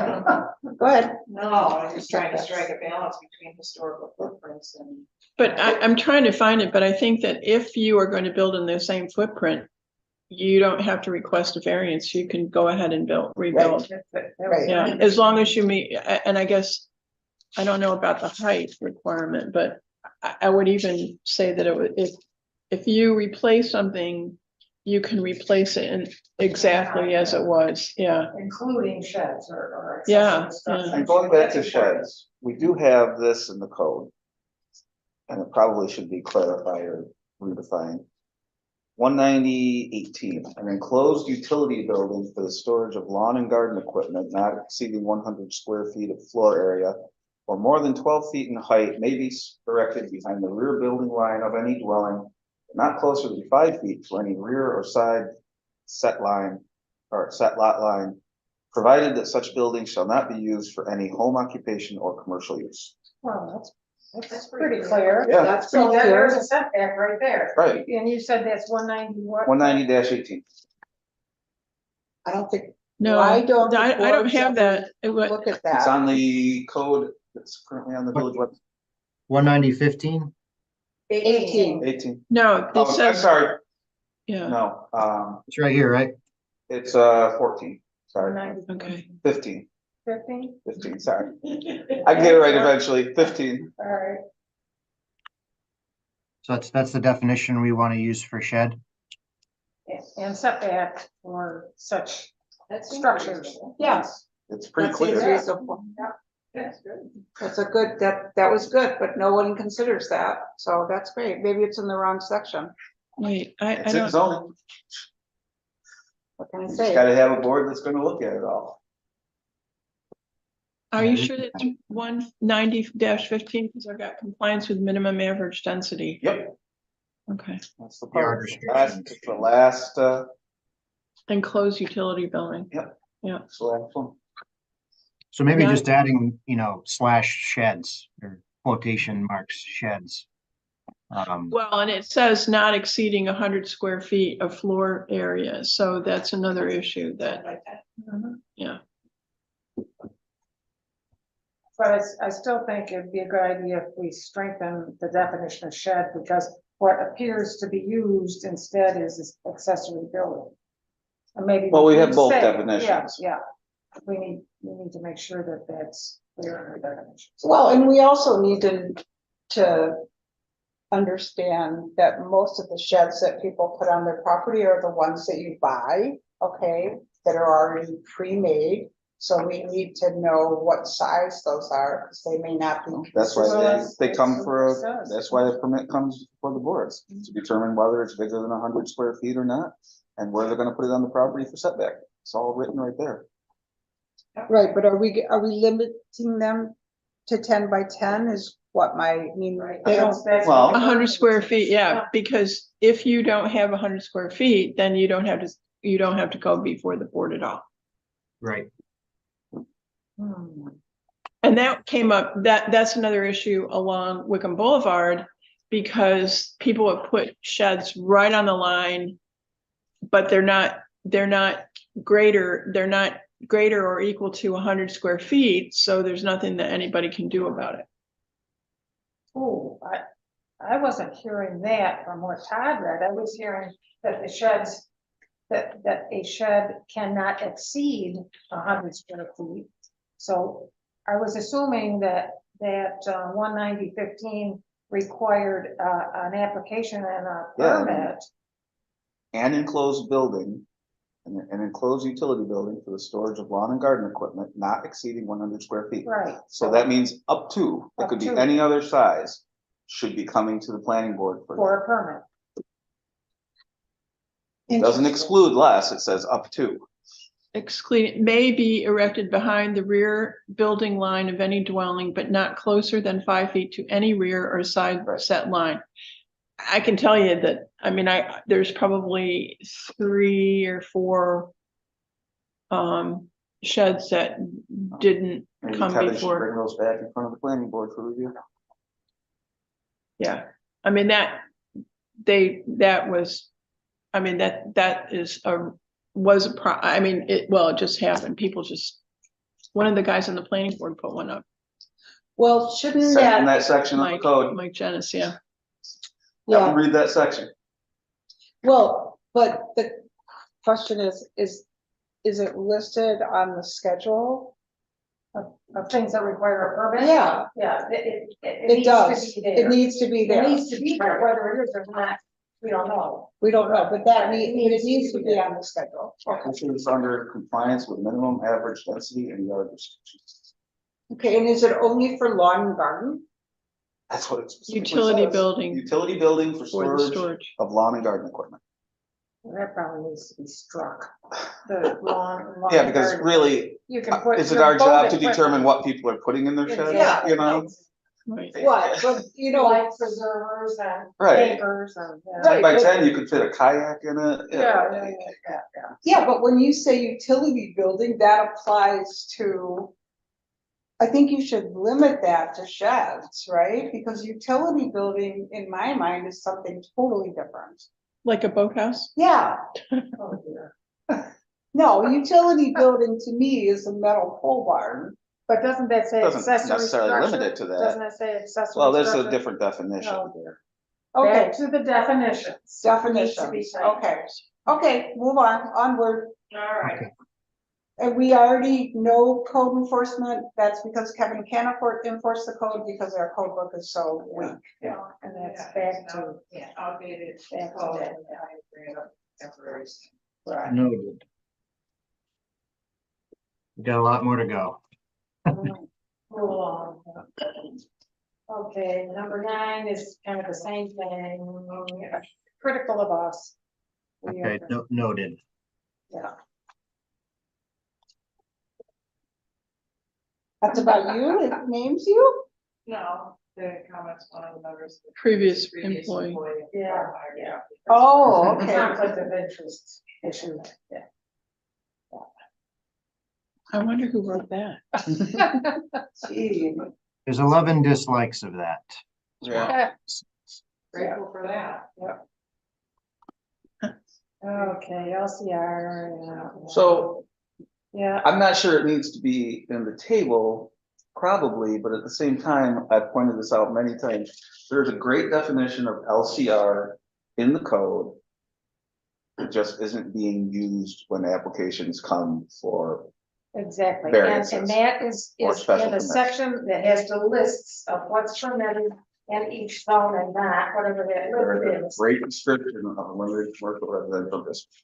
Go ahead. no, I'm just trying to strike a balance between historical footprints and. But I'm trying to find it, but I think that if you are going to build in the same footprint, you don't have to request a variance. You can go ahead and rebuild. Right. Yeah, as long as you meet, and I guess, I don't know about the height requirement, but I would even say that it would, if you replace something, you can replace it in exactly as it was, yeah. Including sheds or. Yeah, accessory structures. And going back to sheds, we do have this in the code. And it probably should be clarified or redefined. 190.18, an enclosed utility building for the storage of lawn and garden equipment not exceeding 100 square feet of floor area or more than 12 feet in height may be erected behind the rear building line of any dwelling, not closer than 5 feet to any rear or side set line or set lot line, provided that such building shall not be used for any home occupation or commercial use. Well, that's pretty clear. Yeah, That's So pretty there's clear. a setback right there. right, And you said that's 190 what? 190-18. I don't think, No, I don't think I don't boards have ever that. It would, look at It's that. on the code that's currently on the village website. 190-15? 18. 18. no, Oh, it I'm says, sorry, yeah, no, It's right here, right? it's 14, sorry, 190, okay. 15, 15? sorry. I get it right eventually, 15. All right. So that's the definition we want to use for shed. And setback for such That's structures. Yes, It's pretty that seems clear. reasonable. That's good. That's a good, that was good, but no one considers that, so that's great. Maybe it's in the wrong section. Wait, I It's in don't, zoning. What can I Just say? gotta have a board that's gonna look at it all. are you sure that's 190-15? Because I've got compliance with minimum average density. Yep. Okay, That's the Yard part. restrictions. It's the last, enclosed utility building. it's the last one. So maybe Yeah. just adding, slash sheds or quotation marks sheds. Well, and it says not exceeding 100 square feet of floor area, so that's another issue that, yeah. But I still think it'd be a good idea if we strengthen the definition of shed, because what appears to be used instead is accessory building. And maybe. Well, we have need to both say, definitions. Yeah. We need to make sure that that's clear in our definitions. Well, and we also need to understand that most of the sheds that people put on their property are the ones that you buy, okay, that are already pre-made. So we need to know what size those are, because they may not be. That's why Well, they come for that's what it says. that's why the permit comes for the boards, to determine whether it's bigger than 100 square feet or not. And where they're gonna put it on the property for setback. It's all written right there. Right, but are we limiting them to 10 by 10 is what they don't. Well- 100 square feet, yeah, because if you don't have 100 square feet, then you don't have to go before the board at all. Right. And that came up, that's another issue along Wickham Boulevard, because people have put sheds right on the line, but they're not greater or equal to 100 square feet, so there's nothing that anybody can do about it. Oh, I wasn't hearing that from what Todd read. I was hearing that the sheds, that a shed cannot exceed 100 square feet. So I was assuming that 190-15 required an application and a Yeah. permit. An enclosed building, an enclosed utility building for the storage of lawn and garden equipment not exceeding 100 square feet. Right. So that means up to, it Up could be to. any other size, should be coming to the planning board for. For a permit. It doesn't exclude less, it says up to. Excluding, may be erected behind the rear building line of any dwelling, but not closer than 5 feet to any rear or side set line. I can tell you that, I mean, there's probably 3 or 4 sheds that didn't Maybe come Kevin should before. bring those back in front of the planning board for review. Yeah, I mean, that was, I mean, that is was a I mean, it just happened. People just, one of the guys on the planning board put one up. Well, shouldn't In that, that section of the code, Mike Jennings, yeah. have yeah, to read that section. well, but the question is it listed on the schedule? Of things that require a permit? Yeah. Yeah, It needs to does, be it there. needs to be It there. needs to be there, whether it is or not, we don't know. We don't know, but that Right, it needs to be on the schedule. This is under compliance with minimum average density and yard restrictions. Okay, and is it only for lawn and garden? That's what it's. Utility building Utility building for for the storage storage. of lawn and garden equipment. That probably needs to be struck. The lawn. Yeah, because garden. really, You can put. is it your our job boat to equipment- determine what people are putting in their shed? Yeah. You know? Right. What, but you know, Life preservers and Right. anchors and. yeah. Right. 10 by but- 10, you could fit a kayak in it. Yeah. yeah, but when you say utility building, that applies to. I think you should limit that to sheds, right? Because utility building, in my mind, is something totally different. Like a boathouse? Yeah, Oh, dear. no, utility building to me is a metal pole barn. But doesn't that say Doesn't accessory necessarily limit structure? it to that. Doesn't it say accessory? Well, there's a structure? different definition. Oh, dear. Okay, Back to the definitions. Needs to be definitions, said. okay, move onward. All right. And we already know code enforcement, that's because Kevin can't enforce the code because our code book is so weak. Yeah, and that's Yeah, back to. yeah, outdated. Back to code, that. and I bring it up temporary. Right. Noted. We got a lot more to go. Move along. Okay, number 9 is kind of the same thing, critical of us. We Okay, are- noted. Yeah. That's about you, it names you? No, the comments, one of the members. Previous employee. Yeah, yeah. Oh, okay. Conflict of interest issue, yeah. I wonder who wrote that. Gee. There's 11 dislikes of that. Yeah. Grateful for that. Okay, LCR, yeah. So Yeah, I'm not sure it needs to be in the table, probably, but at the same time, I've pointed this out many times. There's a great definition of LCR in the code. It just isn't being used when applications come for. exactly, Variances. and that is Or in special the permits. section that has the lists of what's permitted in each zone and not, whatever that There list is a is. great description of limited commercial residential district.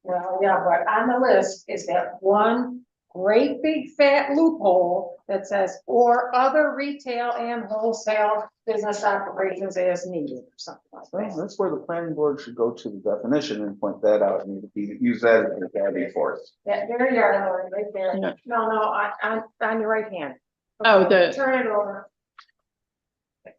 Well, yeah, but on the list is that one great big fat loophole that says, or other retail and wholesale business operations as needed, or something like Well, that. that's where the planning board should go to the definition and point that out and use that as a guiding force. That, there you are, Lori, right there. Yeah. No, on your right hand. Oh, Okay, the- turn it over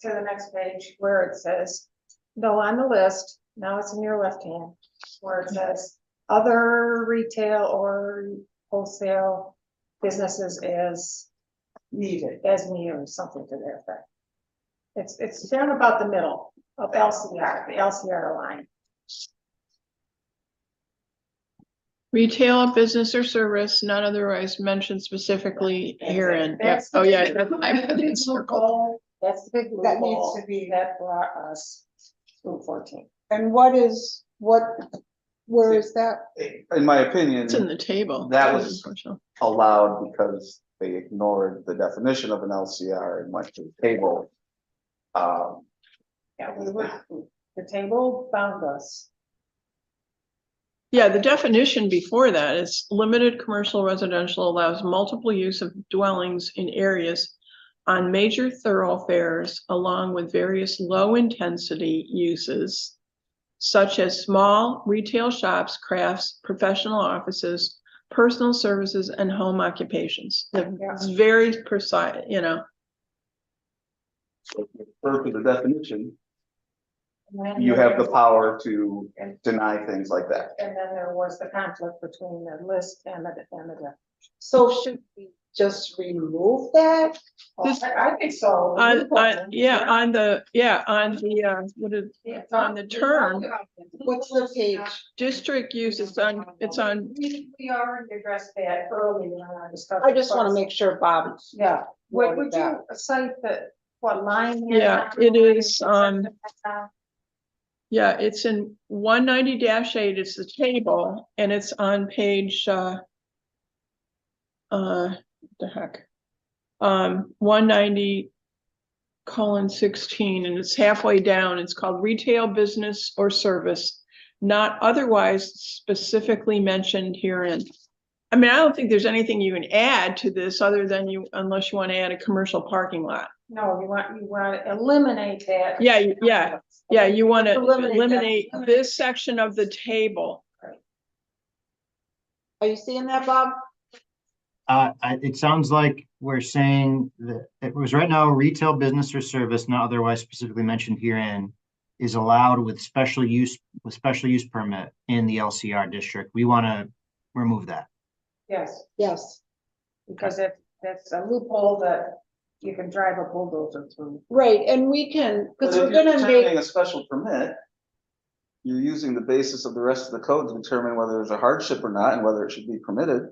to the next page where it says, no, on the list, now it's in your left hand, where it says other retail or wholesale businesses as needed, or something to that effect. It's down about the middle of LCR, the LCR line. Retail, business or service, not otherwise mentioned specifically herein. Yep. That's the- Oh, yeah. I have it Big circled. loophole That's the big blue That needs ball to be- that brought us to 14. And where is that? In my opinion, It's in the table. That was- allowed because they ignored the definition of an LCR and went to the table. Yeah, the table found us. Yeah, the definition before that is limited commercial residential allows multiple use of dwellings in areas on major thoroughfares along with various low-intensity uses such as small retail shops, crafts, professional offices, personal services, and home occupations. It's very precise, you know. Per to the definition, And then you have the there- power to deny things like that. And then there was the conflict between the list and the. So should we just remove that? This- I think so. On the what is, on the term, What's the page? district use, it's on, We already addressed that earlier in our discussion. I just want to make sure Bob. Yeah, what noted would that. you cite that, what line? Yeah, it is, yeah, it's in 190-8, it's the table, and it's on page, what the heck? 190:16, and it's halfway down, it's called retail, business, or service, not otherwise specifically mentioned herein. I mean, I don't think there's anything you can add to this other than unless you want to add a commercial parking lot. No, you want to eliminate that. Yeah, you want to Eliminate that. eliminate this section of the table. Are you seeing that, Bob? It sounds like we're saying that it was right now retail, business, or service not otherwise specifically mentioned herein is allowed with special use permit in the LCR district. We want to remove that. Yes, Yes. because that's a loophole that you can drive a bulldozer through. Right, and we can, But because if we're you're gonna determining make, a special permit, you're using the basis of the rest of the code to determine whether there's a hardship or not and whether it should be permitted.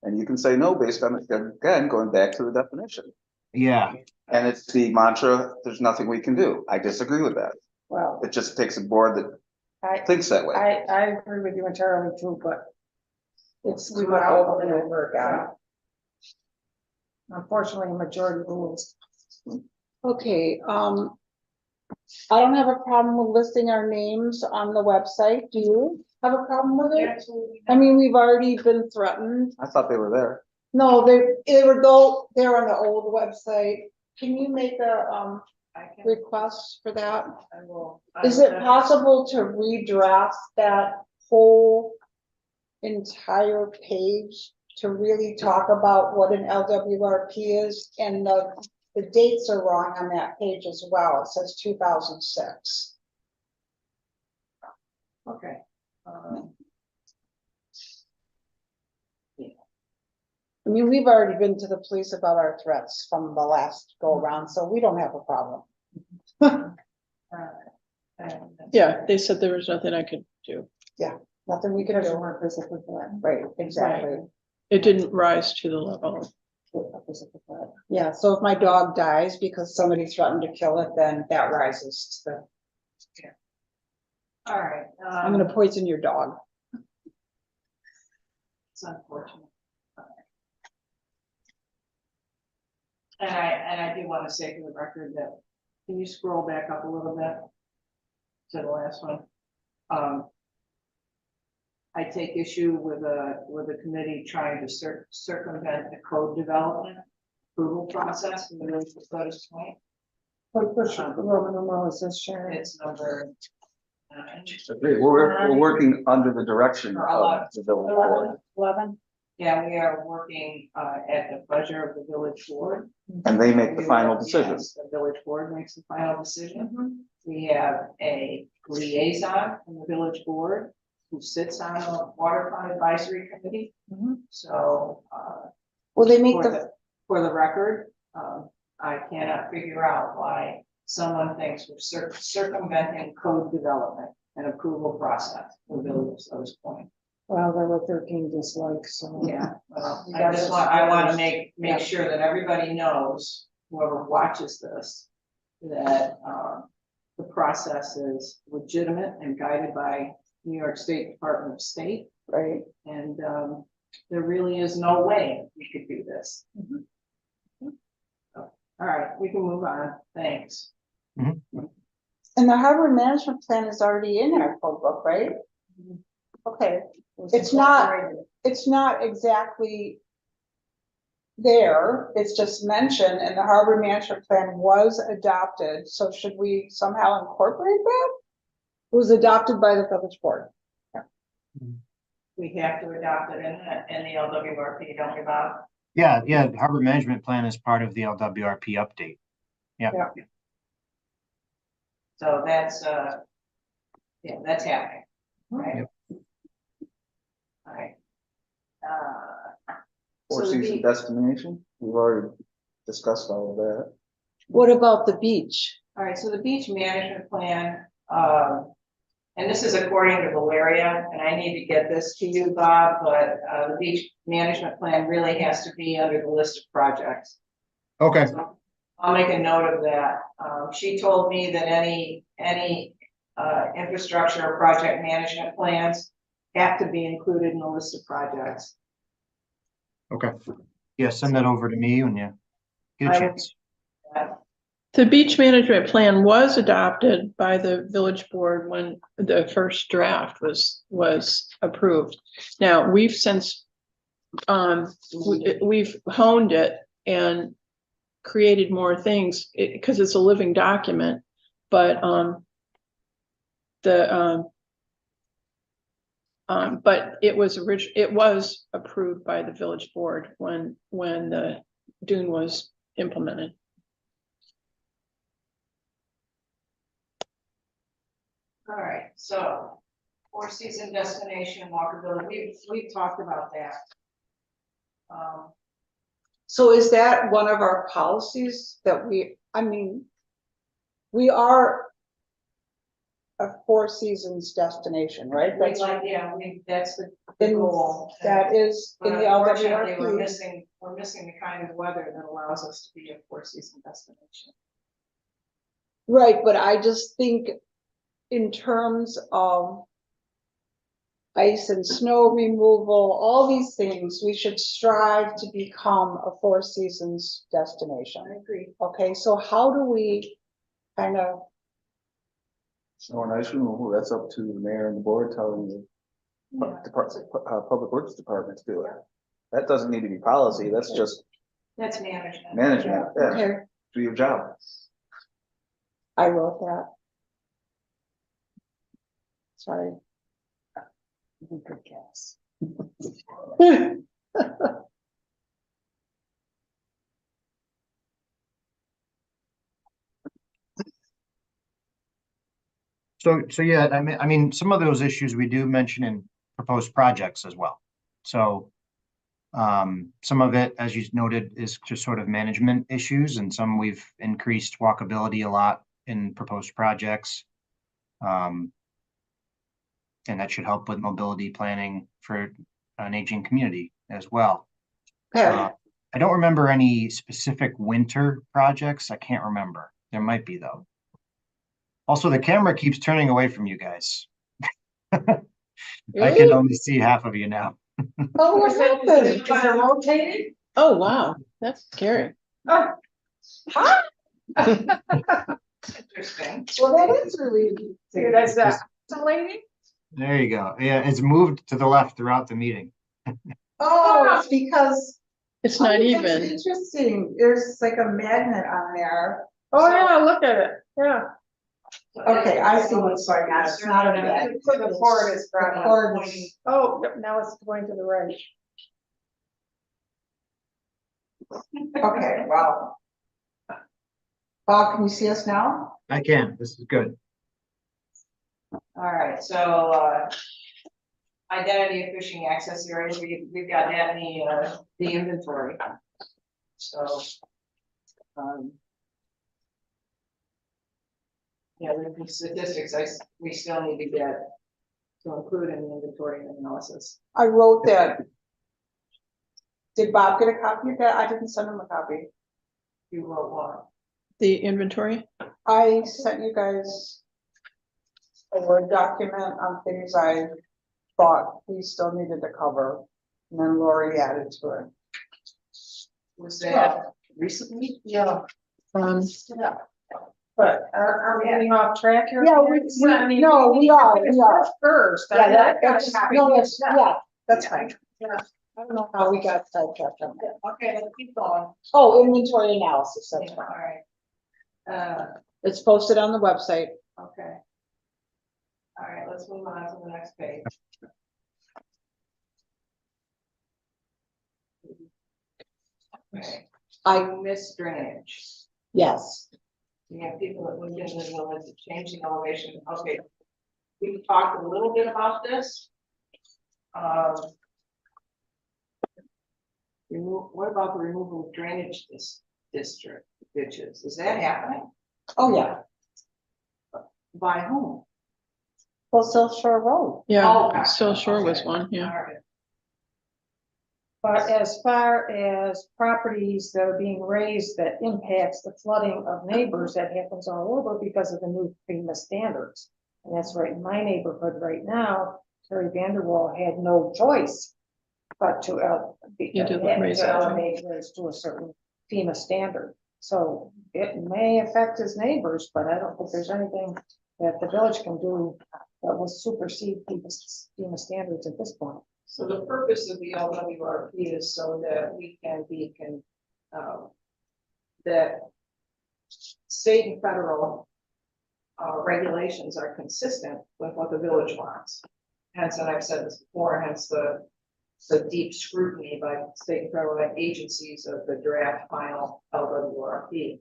And you can say no based on, again, going back to the definition. Yeah, And it's the mantra, there's nothing we can do. I disagree with that. Well, It just takes a board that I thinks that way. I agree with you entirely too, but it's. we went over and over again. Unfortunately, majority rules. Okay, I don't have a problem with listing our names on the website. Do you have a problem with it? Absolutely. I mean, we've already been threatened. I thought they were there. No, they were they're on the old website. Can you make a, I can, request for that? I will. Is it possible to redraft that whole entire page to really talk about what an LWRP is? And the dates are wrong on that page as well. It says 2006. Okay. I mean, we've already been to the police about our threats from the last go around, so we don't have a problem. Yeah, they said there was nothing I could do. Nothing we can Because you do. weren't physically threat. Right, exactly. It didn't rise to the level. Physically threat. Yeah, so if my dog dies because somebody threatened to kill it, then that rises to the, All right. I'm gonna poison your dog. It's unfortunate. And I do want to say for the record that, can you scroll back up a little bit to the last one? I take issue with the committee trying to circumvent the code development approval process in the village of Sodus Point. What the Roman numeral is this, Sharon? It's number 9. We're working under the direction Or of the village board. 11? Yeah, we are working at the pleasure of the village board. And they make the final Yes, decision. the village board makes the final decision. We have a liaison from the village board who sits on the waterfront advisory committee. So, Will they make the, for the record, I cannot figure out why someone thinks we're circumventing code development and approval process for the village of Sodus Point. Well, there were 13 dislikes, so. Yeah, well, I want to make sure that everybody knows, whoever watches this, that, the process is legitimate and guided by New York State Department of State. Right. And, there really is no way we could do this. All right, we can move on. Thanks. And the harbor management plan is already in our code book, right? Okay, it's not exactly there, it's just mentioned, and the harbor management plan was adopted, so should we somehow incorporate that? It was adopted by the village board. We have to adopt it in the LWRP, don't we, Bob? Yeah, harbor management plan is part of the LWRP update. Yeah. So that's, yeah, that's happening, right? Yep. All right. Four So season destination, we've already discussed all of that. What about the beach? All right, so the beach management plan, and this is according to Valeria, and I need to get this to you, Bob, but, the beach management plan really has to be under the list of projects. Okay. So I'll make a note of that. She told me that any infrastructure or project management plans have to be included in the list of projects. Okay. Yeah, send that over to me when you get a chance. The beach management plan was adopted by the village board when the first draft was approved. Now, we've since, we've honed it and created more things, because it's a living document, but, but it was approved by the village board when the dune was implemented. All right, so four season destination walkability, we've talked about that. So is that one of our policies that we are a Four Seasons destination, right? That's That's the in, goal. that is in But the unfortunately, we're LWRP. missing the kind of weather that allows us to be a four season destination. Right, but I just think in terms of ice and snow removal, all these things, we should strive to become a Four Seasons destination. I agree. Okay, so how do we kind of, Snow and ice removal, that's up to the mayor and the board telling the public works department to do it. That doesn't need to be policy, that's just That's management. management, yeah, okay, do your job. I wrote that. Sorry. Good guess. So yeah, I mean, some of those issues we do mention in proposed projects as well. So some of it, as you noted, is just sort of management issues, and some we've increased walkability a lot in proposed projects. And that should help with mobility planning for an aging community as well. Okay, I don't remember any specific winter projects. I can't remember. There might be though. Also, the camera keeps turning away from you guys. I can only see half of you now. oh, what happened? Is it rotating? Oh, wow, that's scary. Oh. Huh? Interesting. Well, that is really. See, that's that. So lady? There you go. Yeah, it's moved to the left throughout the meeting. Oh, it's because. It's not that's even. Interesting, there's like a magnet on there. Oh, yeah, look at it, yeah. Okay, I see what's going on, it's not a magnet. The cord is The from. cord is- Oh, now it's going to the right. Okay, wow. Bob, can you see us now? I can. This is good. All right, so, identity of fishing access areas, we've got that in the inventory. So, yeah, the statistics we still need to get to include in the inventory analysis. I wrote that. Did Bob get a copy of that? I didn't send him a copy. You wrote one. The inventory? I sent you guys a Word document on things I thought we still needed to cover, and then Lori added to it. Was that recently? Yeah. Um, Yeah. But are we getting off track here? Yeah, I mean, no, we are. First. Yeah, that's fine. Yeah. I don't know how we got sidetracked on that. Okay, let's keep going. Oh, inventory analysis, that's All fine. right. It's posted on the website. Okay. All right, let's move on to the next page. Okay. I miss drainage. Yes. We have people that moved into the village, changing elevation. Okay. We talked a little bit about this. What about the removal of drainage district ditches? Is that happening? Oh, yeah. By whom? Well, South Shore Road. Yeah, Oh, Still Shore was okay. one, yeah. All right. But as far as properties that are being raised that impacts the flooding of neighbors, that happens all over because of the new FEMA standards. And that's right in my neighborhood right now, Terry Vanderwall had no choice but to You did raise that, right? elevate theirs to a certain FEMA standard. So it may affect his neighbors, but I don't think there's anything that the village can do that will supersede FEMA standards at this point. So the purpose of the LWRP is so that we can that state and federal regulations are consistent with what the village wants. Hence, and I've said this before, hence the deep scrutiny by state and federal agencies of the draft final LWRP.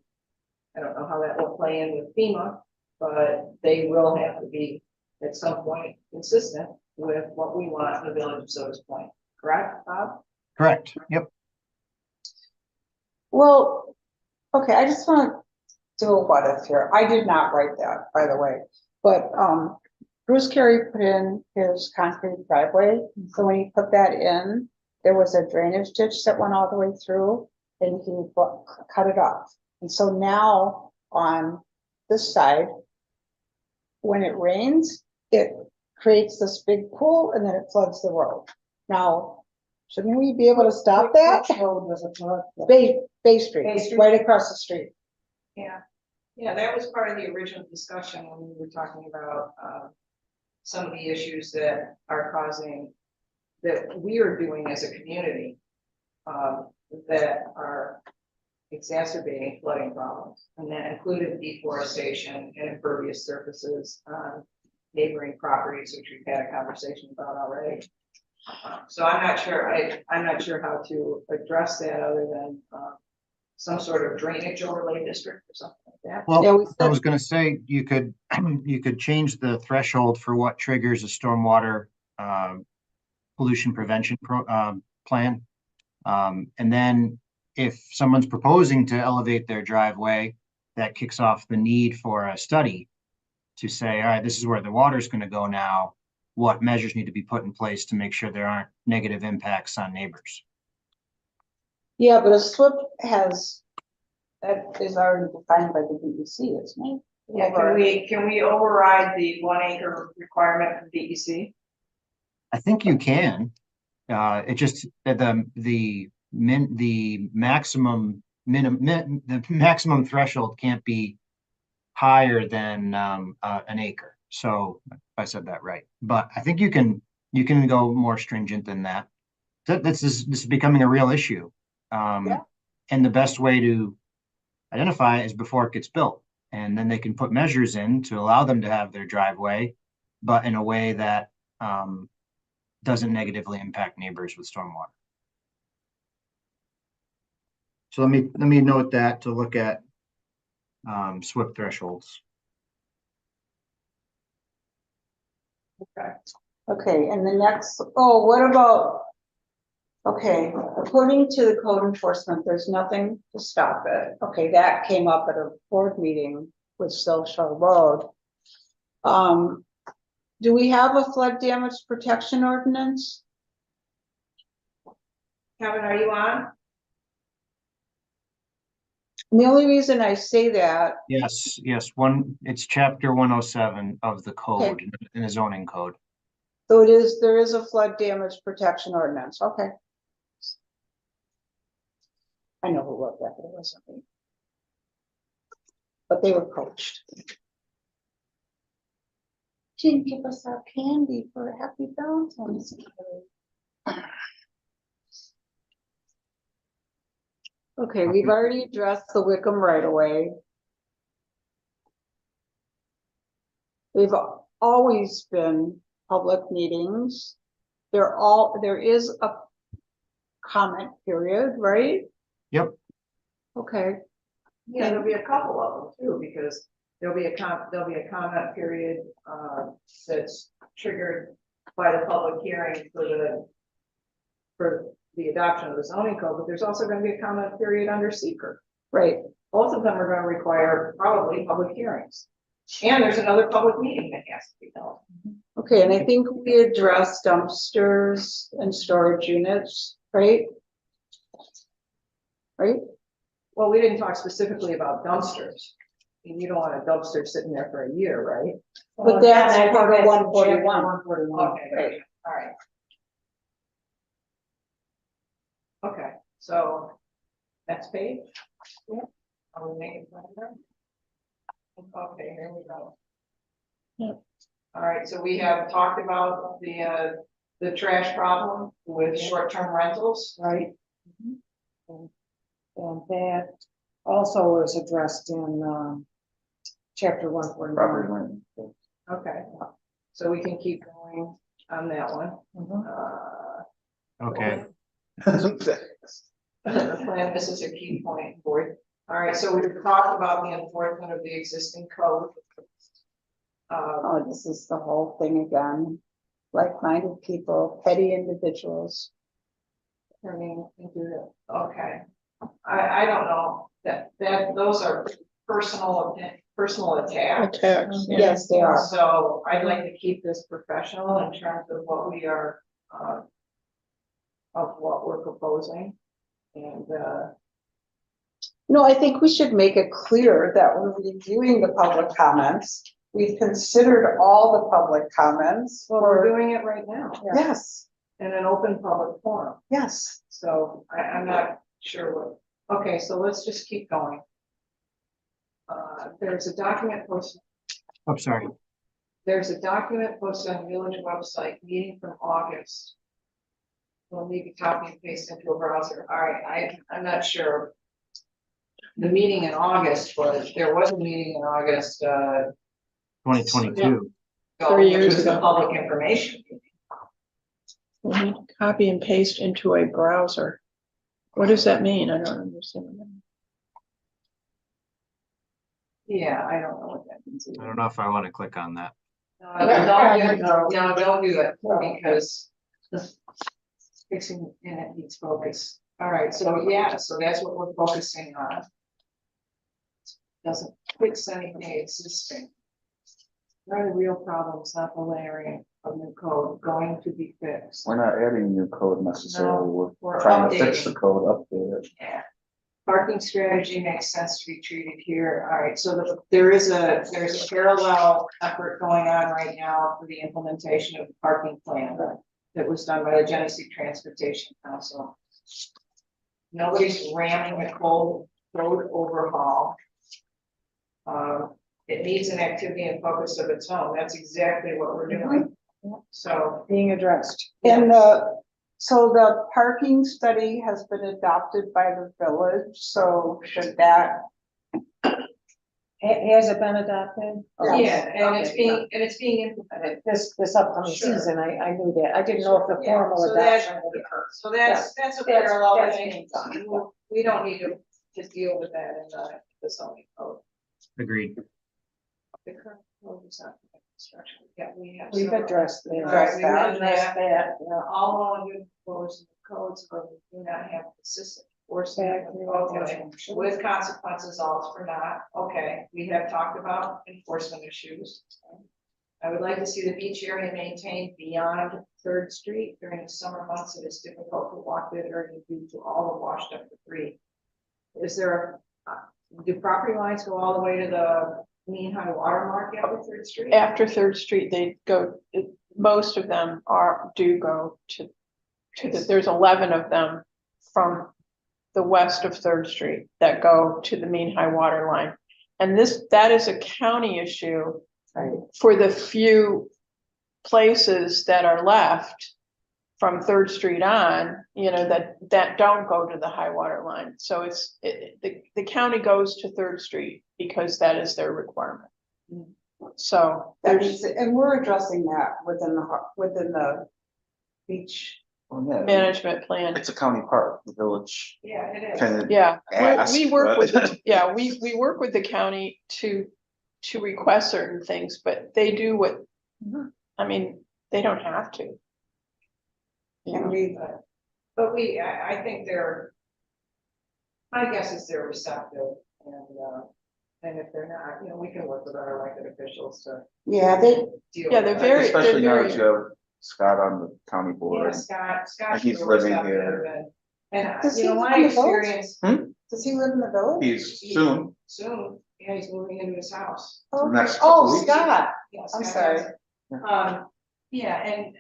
I don't know how that will play in with FEMA, but they will have to be at some point consistent with what we want in the village of Sodus Point, correct, Bob? correct, yep. Well, okay, I just want to do a what if here. I did not write that, by the way, but, Bruce Carey put in his concrete driveway. So when he put that in, there was a drainage ditch that went all the way through and he cut it off. And so now on this side, when it rains, it creates this big pool and then it floods the road. Now, shouldn't we be able to stop that? Which road was it? Bay Street, Bay Street? right across the street. Yeah. Yeah, that was part of the original discussion when we were talking about some of the issues that are causing, that we are doing as a community, that are exacerbating flooding problems. And that included deforestation and impervious surfaces on neighboring properties, which we've had a conversation about already. So I'm not sure, I'm not sure how to address that other than some sort of drainage overlay district or something like that. Well, Yeah, we I said- was gonna say, you could, you could change the threshold for what triggers a stormwater pollution prevention plan. And then if someone's proposing to elevate their driveway, that kicks off the need for a study to say, all right, this is where the water's gonna go now. What measures need to be put in place to make sure there aren't negative impacts on neighbors? Yeah, but a SWIP has, that is already defined by the DEC, isn't it? Yeah, can we override the 1 acre requirement from DEC? I think you can. It just the maximum the maximum threshold can't be higher than an acre. So if I said that right, but I think you can go more stringent than that. This is becoming a real issue. Yeah. And the best way to identify it is before it gets built. And then they can put measures in to allow them to have their driveway, but in a way that doesn't negatively impact neighbors with stormwater. So let me note that to look at SWIP thresholds. Okay, and the next, oh, what about? Okay, according to the code enforcement, there's nothing to stop it. Okay, that came up at a board meeting with Still Shore Road. Do we have a flood damage protection ordinance? Kevin, are you on? And the only reason I say that, Yes, it's chapter 107 of the code, in the zoning code. so there is a flood damage protection ordinance, okay. I know who wrote that, but it wasn't me. But they were coached. Didn't give us our candy for a happy Valentine's Day. Okay, we've already addressed the Wickham right away. They've always been public meetings. There is a comment period, right? Yep. Okay, Yeah, there'll be a couple of them too, because there'll be a comment period, that's triggered by the public hearing for the adoption of the zoning code, but there's also gonna be a comment period under seeker. right. Both of them are gonna require probably public hearings. And there's another public meeting that has to be held. Okay, and I think we addressed dumpsters and storage units, right? Right? Well, we didn't talk specifically about dumpsters. And you don't want a dumpster sitting there for a year, right? But that's again, I think part of that's 141. 141. Okay, all right. Okay, so next page. Yeah. Are we making fun of them? Okay, here we go. Yep. All right, so we have talked about the trash problem with short-term rentals, right? And that also was addressed in, chapter 141. Property line. Okay, so we can keep going on that one. Okay, The plan, this is a key point, board. All right, so we've talked about the enforcement of the existing code. Oh, this is the whole thing again. Like-minded people, petty individuals. Turning into the, okay. I don't know, that those are personal attacks. Attacks, yeah. Yes, they are. So I'd like to keep this professional in terms of what we are, of what we're proposing. And, No, I think we should make it clear that when reviewing the public comments, we've considered all the public comments. well, we're doing it right now Yes, in an open public forum. yes. So I'm not sure what, okay, so let's just keep going. There's a document posted. I'm sorry. There's a document posted on the village website, meeting from August. We'll need to copy and paste into a browser. All right, I'm not sure. The meeting in August there was a meeting in August, 2022. 3 years which was the ago. public information. We need to copy and paste into a browser. What does that mean? I don't understand. Yeah, I don't know what that means I either. don't know if I want to click on that. Don't do that because fixing in it needs focus. All right, so yeah, so that's what we're focusing on. Doesn't fix anything existing. What are the real problems, not the layering of new code going to be fixed? We're not adding new code necessarily, We're we're trying to fix updating. the code, update it. Yeah. Parking strategy makes sense to be treated here. All right, so there's a parallel effort going on right now for the implementation of the parking plan that was done by the Genesee Transportation Council. Nobody's ramming a road overhaul. It needs an activity and focus of its own. That's exactly what we're doing. So, Being addressed. And so the parking study has been adopted by the village, so should that? Has it been adopted? yeah, and it's being implemented. This upcoming Sure. season, I knew that. I didn't know if the Yeah, formal so that- adoption would occur. So that's a That's parallel being thing. done. We don't need to just deal with that in the zoning code. Agreed. The current code is not construction. Yeah, we have. We've several. addressed that. Right, we Addressed have that, yeah. All of the proposed codes are do not have consistent enforcement with consequences also for not. Okay, we have talked about enforcement issues. I would like to see the beach area maintained beyond 3rd Street during the summer months. It is difficult to walk that area due to all the washed up debris. Is there do property lines go all the way to the mean high water mark after Third Street? After Third Street, they go, most of them do go to there's 11 of them from the west of Third Street that go to the mean high water line. And that is a county issue for the few places that are left from Third Street on, that don't go to the high water line. So the county goes to Third Street because that is their requirement. So and we're addressing that within the beach. Well, yeah, management plan. it's a county park, the village. Yeah, it is. Can Yeah, ask, we work with, but- we work with the county to request certain things, but they do what, I mean, they don't have to. You And know, But I think my guess is they're receptive and if they're not, we can work with our elected officials to Yeah, deal. Yeah, they're with very- it. Especially now very- that you have Scott on the county Yeah, board. Scott. he's living here. And, Does he my live in the village? experience. does he live in the village? He's soon, Soon, yeah, he's moving into his house. the Okay. next couple Oh, weeks. Scott, Yeah, I'm Scott sorry. Johnson. Yeah, and,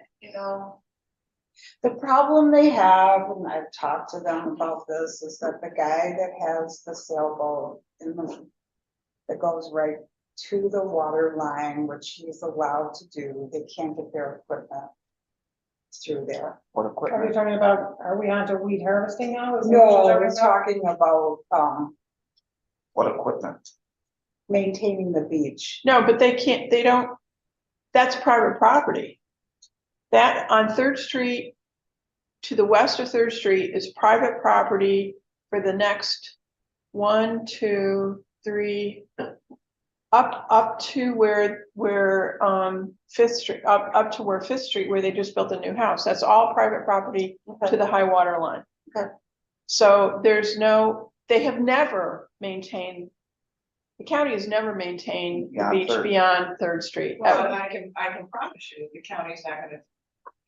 The problem they have, and I've talked to them about this, is that the guy that has the sailboat that goes right to the water line, which he's allowed to do, they can't get their equipment through there. What Are we equipment? talking about, are we on to weed harvesting now? Is that what No, you're we're talking about, What equipment? maintaining the beach. no, but they don't, that's private property. That on Third Street, to the west of Third Street is private property for the next 1, 2, 3, up to where Fifth Street, up to where Fifth Street, where they just built a new house. That's all private property to the high water line. Okay. So they have never maintained, the county has never maintained the Beyond beach Third. beyond Third Street. well, and I can promise you, the county's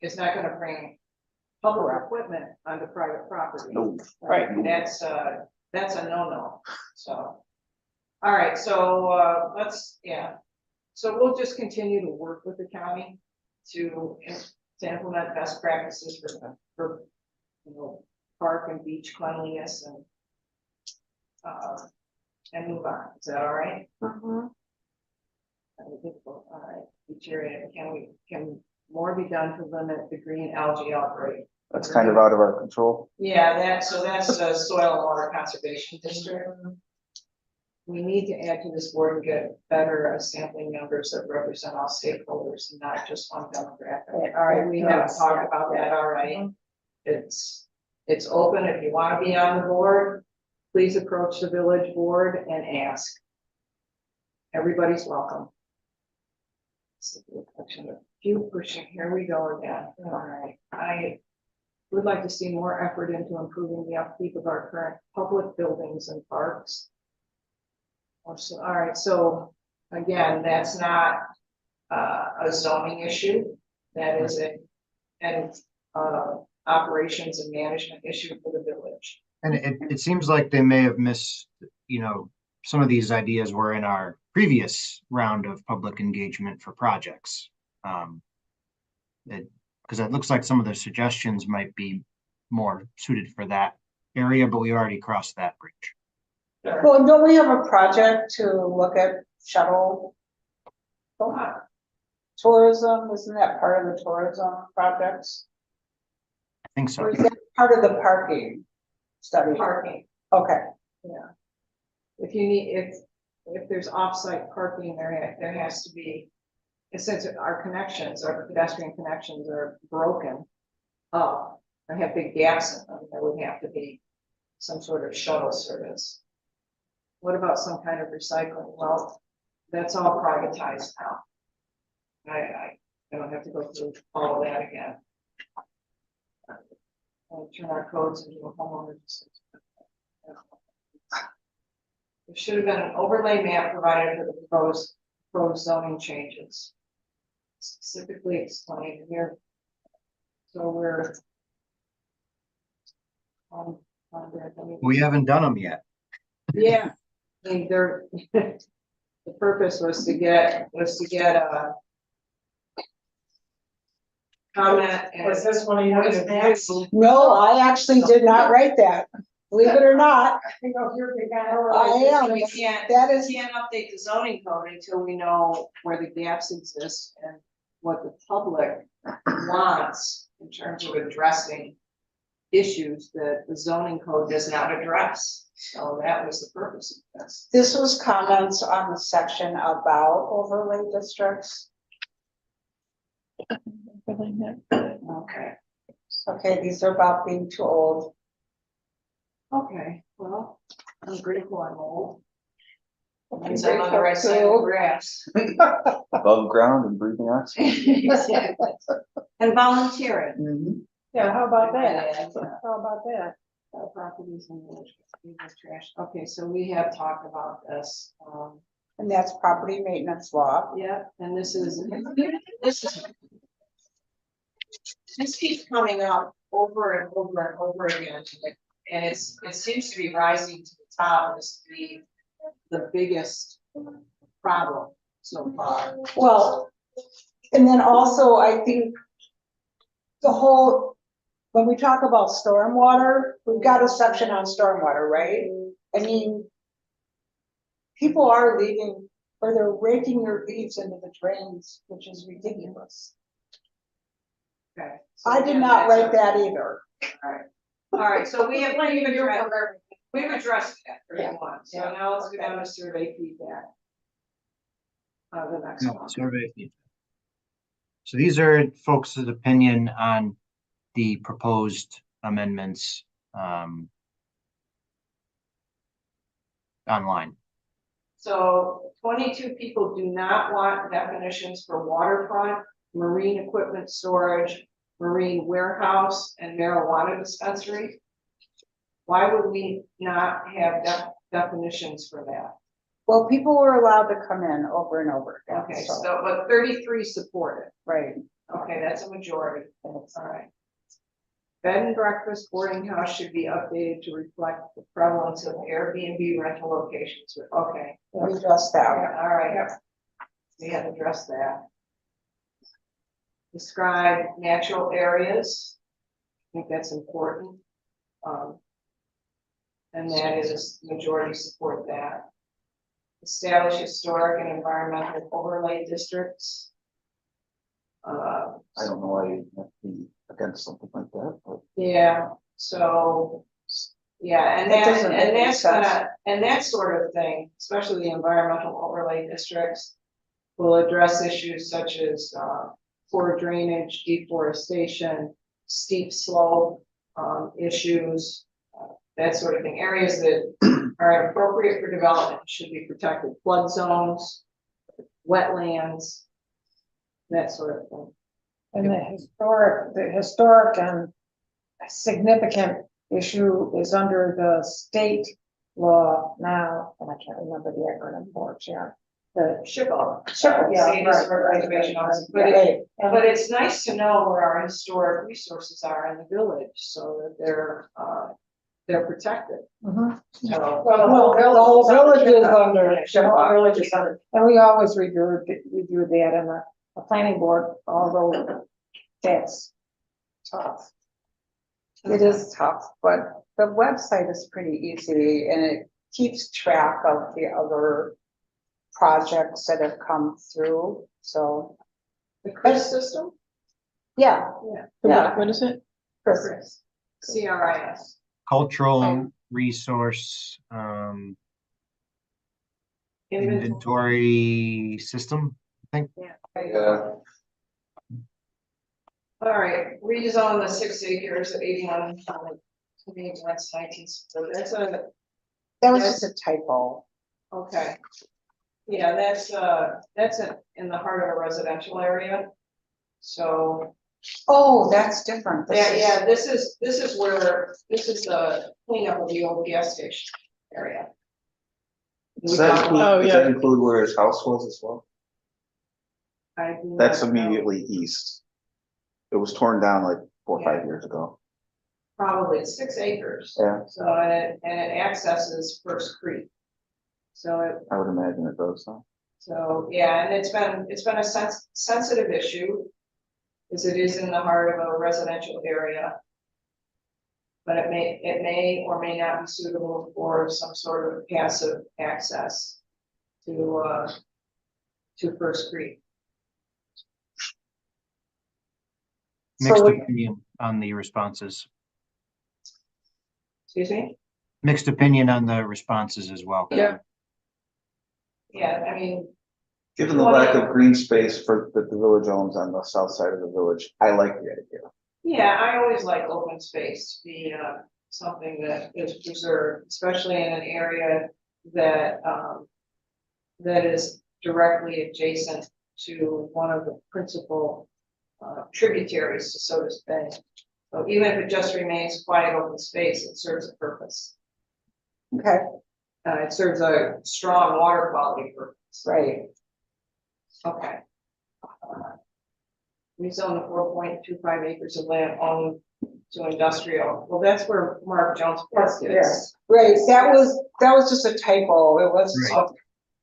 it's not gonna bring public equipment onto private property. No. Right. That's a no-no, so. All right, so, so we'll just continue to work with the county to implement best practices for park and beach cleanliness and move on. Is that all right? Mhm. All right, beach area, can more be done to limit the green algae outbreak? That's kind of out of our control. Yeah, that's the Soil and Water Conservation District. We need to add to this board and get better sampling numbers that represent all stakeholders and not just one demographic. All right, we have talked about that already. It's open. If you want to be on the board, please approach the village board and ask. Everybody's welcome. Few pushing, here we go again. All right, I would like to see more effort into improving the upkeep of our current public buildings and parks. Also, all right, so again, that's not a zoning issue. That is an operations and management issue for the village. And it seems like they may have missed, some of these ideas were in our previous round of public engagement for projects. Because it looks like some of the suggestions might be more suited for that area, but we already crossed that bridge. Well, don't we have a project to look at shuttle tourism? Isn't that part of the tourism projects? I think so. Or is that part of the parking study? Parking, Okay, yeah. If there's off-site parking, there has to be, and since our pedestrian connections are broken up, and have big gaps in them, there would have to be some sort of shuttle service. What about some kind of recycling? Well, that's all privatized now. I don't have to go through all of that again. I'll turn our codes into a homeowner's. There should have been an overlay map provided for the proposed zoning changes. Specifically explained here. So we're. We haven't done them yet. Yeah, I mean, the purpose was to get a comment and. Was this one of yours? No, I actually did not write that, believe it or not. I am, We can't, that is, we can't update the zoning code until we know where the gaps exist and what the public wants in terms of addressing issues that the zoning code does not address. So that was the purpose of this. this was comments on the section about overlay districts. Okay, Okay, these are about being too old. okay, well, I'm grateful I'm old. Okay, Means I'm on the right side of the grass. Above ground and breathing oxygen. And volunteering. Mhm. Yeah, how about that? Yeah. How about that? Properties and trash. Okay, so we have talked about this. And that's property maintenance law. Yeah, and this keeps coming up over and over and over again. And it seems to be rising to the top as the biggest problem so far. Well, and then also I think the whole, when we talk about stormwater, we've got a section on stormwater, right? I mean, people are leaving, or they're raking their leaves into the drains, which is ridiculous. Okay. I did not write that either. All right, so we've addressed that for one. So Yeah. now let's go down to survey feedback. The next No, one. survey. So these are folks' opinion on the proposed amendments online. So 22 people do not want definitions for waterfront, marine equipment storage, marine warehouse, and marijuana dispensary. Why would we not have definitions for that? Well, people were allowed to come in over and over again. Okay, so but 33 support it. Right. Okay, that's a majority. All right. Bed and breakfast boarding house should be updated to reflect the prevalence of Airbnb rental locations. Okay. We addressed that. All right. We have addressed that. Describe natural areas. I think that's important. And that is majority support that. Establish historic and environmental overlay districts. I don't know why you have to be against something like that, but. Yeah, so, yeah, and That doesn't make any that's sense. and that sort of thing, especially the environmental overlay districts, will address issues such as poor drainage, deforestation, steep slope issues, that sort of thing. Areas that are appropriate for development should be protected. Flood zones, wetlands, that sort of thing. And the historic and significant issue is under the state law now, and I can't remember the acronym for it, yeah. The SHPO. yeah, State Historic Preservation Office. But it's nice to know where our historic resources are in the village so that they're protected. Mhm. So, Well, the whole village is under SHPO. And we always review that in a planning board, although that's tough. It is tough, but the website is pretty easy and it keeps track of the other projects that have come through, so, the CRIS system? yeah. Yeah, what is it? CRIS. CRIS. Cultural resource inventory system, I think. Yeah. All right, rezone the 6 acres at 81, to me, that's 19, so that's That was just a typo. okay. Yeah, that's in the heart of a residential area. So, Oh, that's different. This is- this is the cleanup of the old gas station area. Does that include, Oh, does yeah. that include where his house was as well? I do not That's know. immediately east. It was torn down like 4 or 5 years ago. Probably it's 6 acres. Yeah. So, and it accesses First Creek. So I would imagine it does, so. So, yeah, and it's been a sensitive issue. Because it is in the heart of a residential area. But it may or may not be suitable for some sort of passive access to First Creek. Mixed So, opinion on the responses. Excuse me? Mixed opinion on the responses as well. Yeah. Yeah, I mean, Given the lack of green space for that the village owns on the south side of the village, I like the idea. yeah, I always like open space to be something that is preserved, especially in an area that that is directly adjacent to one of the principal tributaries to Sodus Bay. So even if it just remains quiet open space, it serves a purpose. okay, It serves a strong water quality purpose. right. Okay. We zone the 4.25 acres of land owned to industrial. Well, that's where Mark Jones Park is. Right, that was just a typo. It was Right.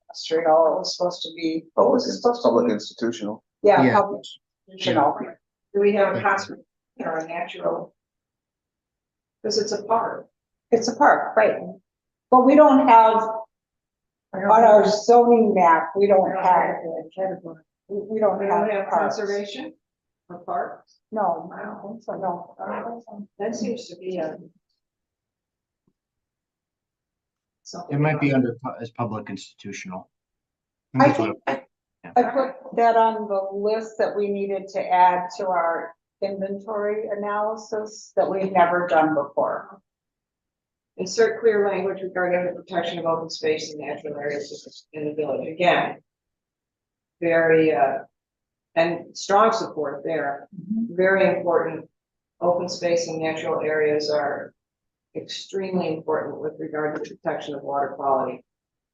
industrial. It was supposed to be. Public institutional. Yeah, Yeah. public, institutional. Do we have a conservation or a natural? Because it's a park. It's a park, right? But we don't have, on our zoning map, we don't have, we don't We don't have have parks. conservation or parks. No, I don't think so, no. I don't think so. That seems to be a. It might be under as public institutional. I That's what think I put that on the list that we needed to add to our inventory analysis that we've never done before. Insert clear language regarding the protection of open space and natural areas in the village. Again, very, and strong support there. Very important. Open space and natural areas are extremely important with regard to protection of water quality.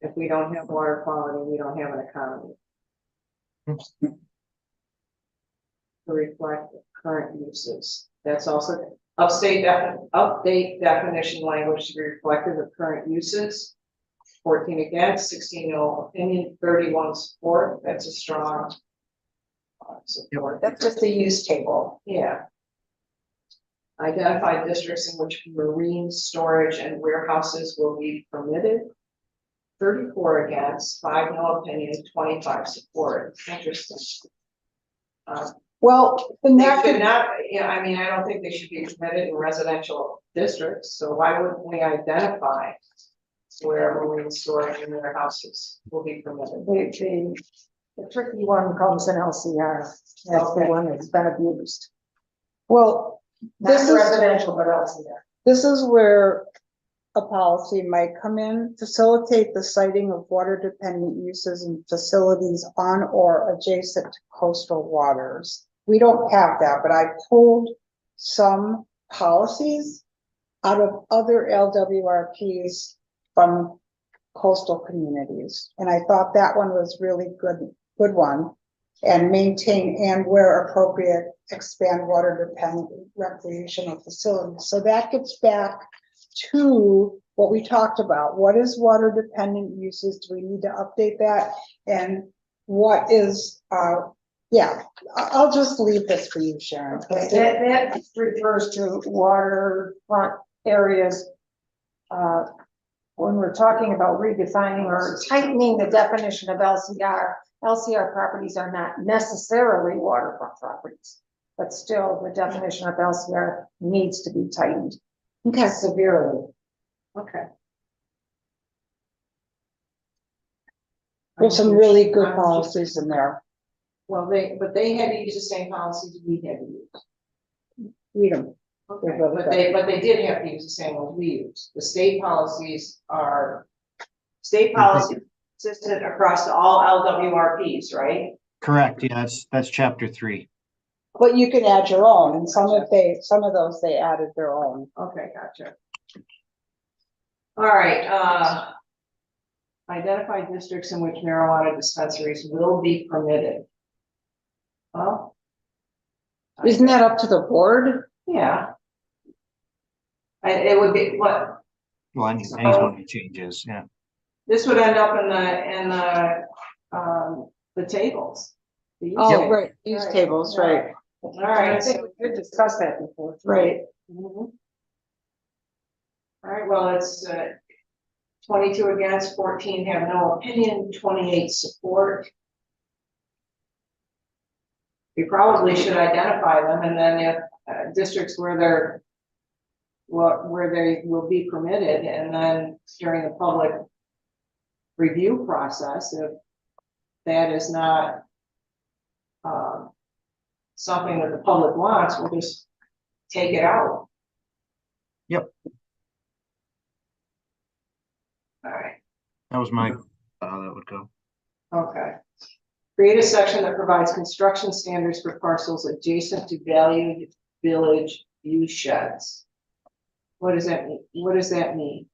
If we don't have water quality, we don't have an economy. To reflect the current uses. That's also update definition language to be reflective of current uses. 14 against, 16 no opinion, 31 support. That's a strong support. That's just the use table. Yeah. Identify districts in which marine storage and warehouses will be permitted. 34 against, 5 no opinion, 25 support. Interesting. Well, the They next, should not, yeah, I mean, I don't think they should be permitted in residential districts, so why wouldn't we identify where marine storage and warehouses will be permitted? The tricky one comes in LCR. That's the Okay. one that's been abused. well, Not this is, residential, but LCR. this is where a policy might come in, facilitate the siting of water dependent uses and facilities on or adjacent to coastal waters. We don't have that, but I pulled some policies out of other LWRPs from coastal communities. And I thought that one was really good one. And maintain and where appropriate, expand water dependent recreational facilities. So that gets back to what we talked about. What is water dependent uses? Do we need to update that? And what is, yeah, I'll just leave this for you, Sharon. That refers to waterfront areas. When we're talking about redefining or tightening the definition of LCR, LCR properties are not necessarily waterfront properties, but still the definition of LCR needs to be tightened severely. Okay. There's some really good policies in there. Well, they had to use the same policies we had to use. Read them. Okay, but they did have to use the same ones we use. The state policies are state policy consistent across all LWRPs, right? Correct. Yeah, that's chapter 3. But you can add your own, and some of those they added their own. Okay, gotcha. All right, identify districts in which marijuana dispensaries will be permitted. Well. Isn't that up to the board? Yeah. And it would be what? Well, any zoning changes, yeah. This would end up the tables. The use Oh, tables. right, use Right. tables, right, All I right, think so, we did discuss that before. right. mhm. All right, well, it's 22 against, 14 have no opinion, 28 support. We probably should identify them, and then if districts where where they will be permitted, and then during the public review process, if that is not something that the public wants, we'll just take it out. Yep. All right, That was my, how that would go. okay. Create a section that provides construction standards for parcels adjacent to valued village use sheds. What does that mean? What does that mean?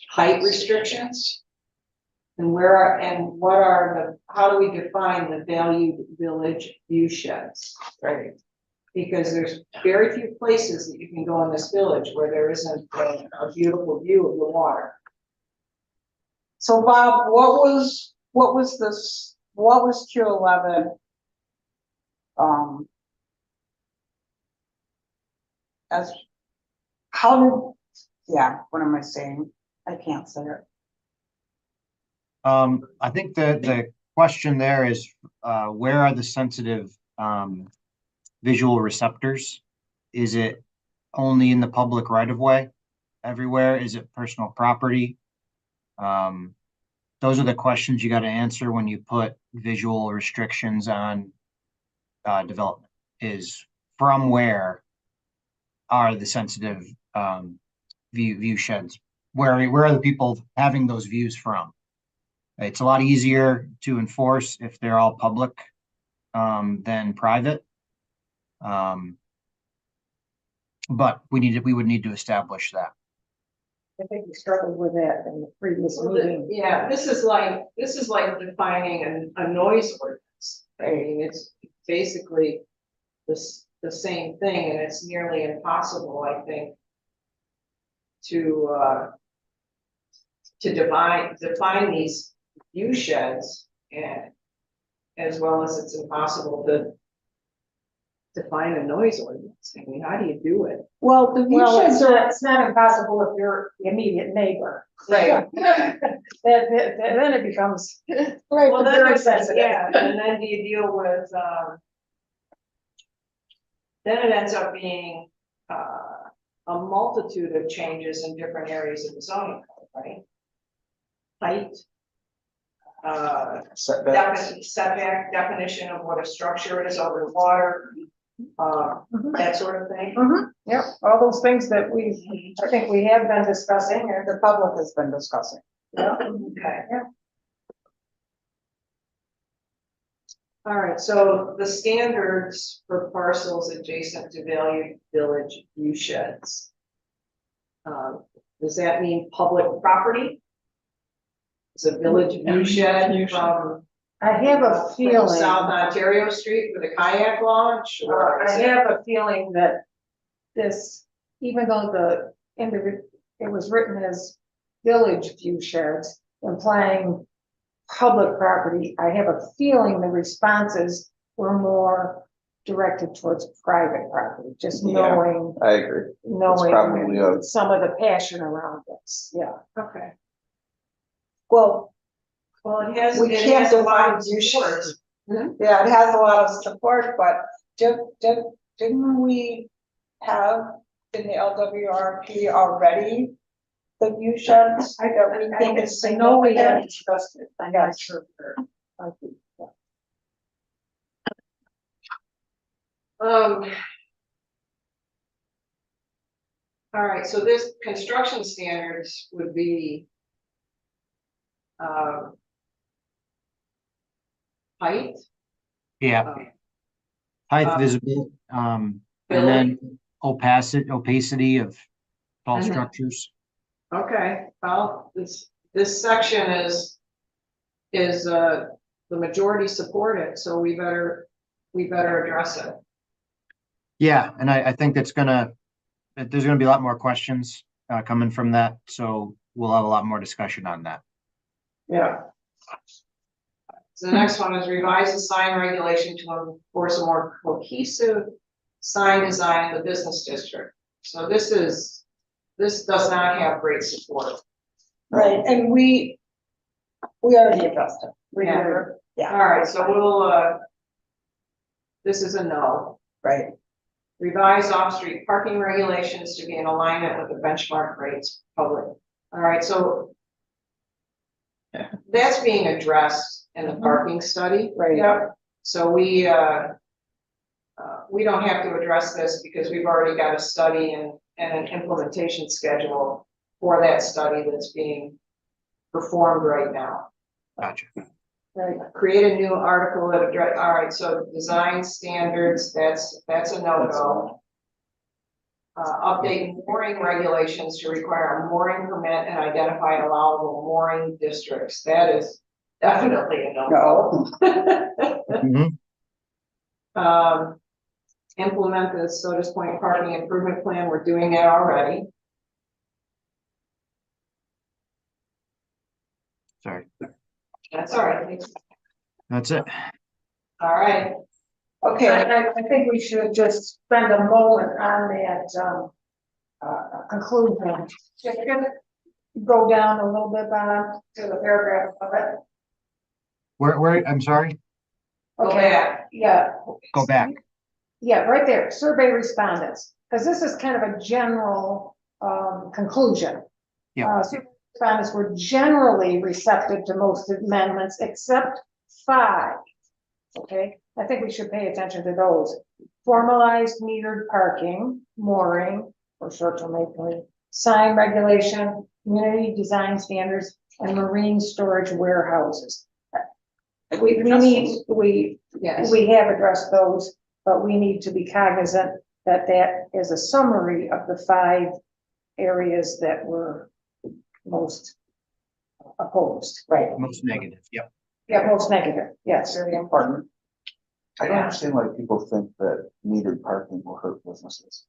Height restrictions? And how do we define the valued village use sheds, right? Because there's very few places that you can go in this village where there isn't a beautiful view of the water. So Bob, what was Q11? As, how did, yeah, what am I saying? I can't say it. I think the question there is, where are the sensitive, visual receptors? Is it only in the public right of way everywhere? Is it personal property? Those are the questions you got to answer when you put visual restrictions on development. Is from where are the sensitive view sheds? Where are the people having those views from? It's a lot easier to enforce if they're all public than private. But we would need to establish that. I think we struggled with that in the previous meeting. Yeah, this is like defining a noise ordinance. I mean, it's basically the same thing, and it's nearly impossible, I think, to define these view sheds, and as well as it's impossible to define a noise ordinance. I mean, how do you do it? Well, the view Well, sheds are, it's not impossible if you're the immediate neighbor. Right. Then it becomes right, Well, but then very it's, sensitive. yeah, and then do you deal with, then it ends up being, a multitude of changes in different areas of the zoning code, right? Height. Setbacks. Setback definition of what a structure is over the water, that sort of thing. Yep, all those things that I think we have been discussing and the public has been discussing. Okay. All right, so the standards for parcels adjacent to valued village view sheds. Does that mean public property? Is a village view shed from I have a feeling. South Ontario Street with a kayak launch? Or I have a feeling that this, even though it was written as village view sheds, implying public property, I have a feeling the responses were more directed towards private property, just Yeah. knowing I agree. probably some of the passion around this, yeah. Okay. Well, Well, it we can't has a lot define of view support. sheds. Yeah, it has a lot of support, but didn't we have in the LWRP already the view sheds? that we think is I know we have significant? discussed it, I'm not sure. I think, yeah. All right, so this construction standards would be height. Yeah, uh, height, visible, and then opacity of tall Mhm. structures. Okay, well, this section is the majority support it, so we better address it. Yeah, and I think there's gonna be a lot more questions coming from that, so we'll have a lot more discussion on that. Yeah. So the next one is revise the sign regulation to enforce a more cohesive sign design in the business district. So this does not have great support. Right, and we already addressed it. Yeah. All right, so we'll, this is a no. Right. Revise off-street parking regulations to be in alignment with the benchmark rates public. All right, so that's being addressed in the parking study. Right. Yep. So we don't have to address this because we've already got a study and an implementation schedule for that study that's being performed right now. Gotcha. Right, create a new article that address, all right, so design standards, that's a no-go. Update mooring regulations to require a mooring permit and identify allowable mooring districts, that is definitely a no-go. Mhm. Implement the Sodus Point parking improvement plan, we're doing that already. Sorry, That's all right, that's it. all right. Okay, I think we should just spend a moment on that, conclusion. Just gonna go down a little bit, Bob, to the paragraph of it. Where, I'm sorry, Go Okay, back. yeah. go back. Yeah, right there, survey respondents, because this is kind of a general, conclusion. Yeah. Survey respondents were generally receptive to most amendments except 5. Okay, I think we should pay attention to those. Formalized metered parking, mooring, or short-term rental, sign regulation, community design standards, and marine storage warehouses. Yes. We have addressed those, but we need to be cognizant that that is a summary of the 5 areas that were most opposed. Right. Most negative, yep. Yeah, most negative, yes. Very important. I don't understand why people think that metered parking will hurt businesses.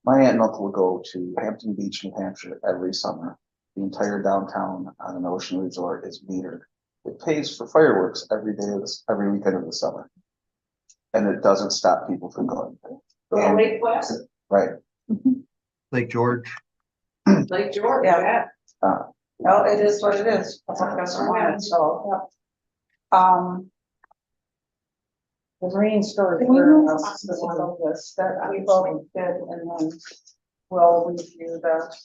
My aunt and uncle will go to Hampton Beach, New Hampshire every summer. The entire downtown on an ocean resort is metered. It pays for fireworks every weekend of the summer. And it doesn't stop people from going there. Lake Placid, Right. Lake George. Lake George, Yeah. yeah. Well, it is what it is. Public doesn't want it, so. The marine storage Can we move warehouse on is the to one. the list that we both did, and then we'll review the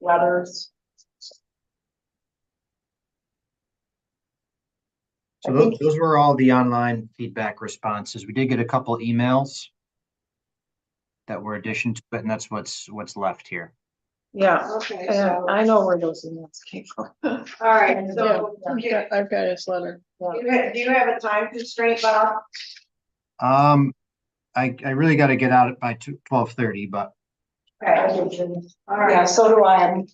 letters? So I think- those were all the online feedback responses. We did get a couple emails that were additions, but and that's what's left here. Yeah, Okay, and so, I know where those emails came from. all right, so I've got his letter. do you have a time constraint, Bob? I really got to get out by 12:30, but Okay, all Yeah, right, so do I. I'm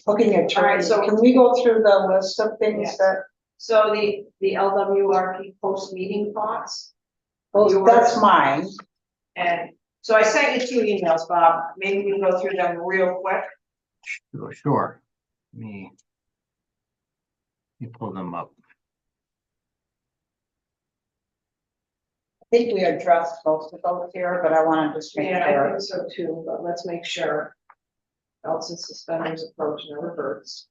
looking at All right, Charlie. so- Can we go through the list of things Yes. that, so the LWRP post-meeting thoughts, that's mine. and so I sent you 2 emails, Bob, maybe we can go through them real quick. sure. Let me pull them up. I think we addressed most of those here, but I want to just make Yeah, I sure. think so too, but let's make sure. Belts and suspenders approach never hurts.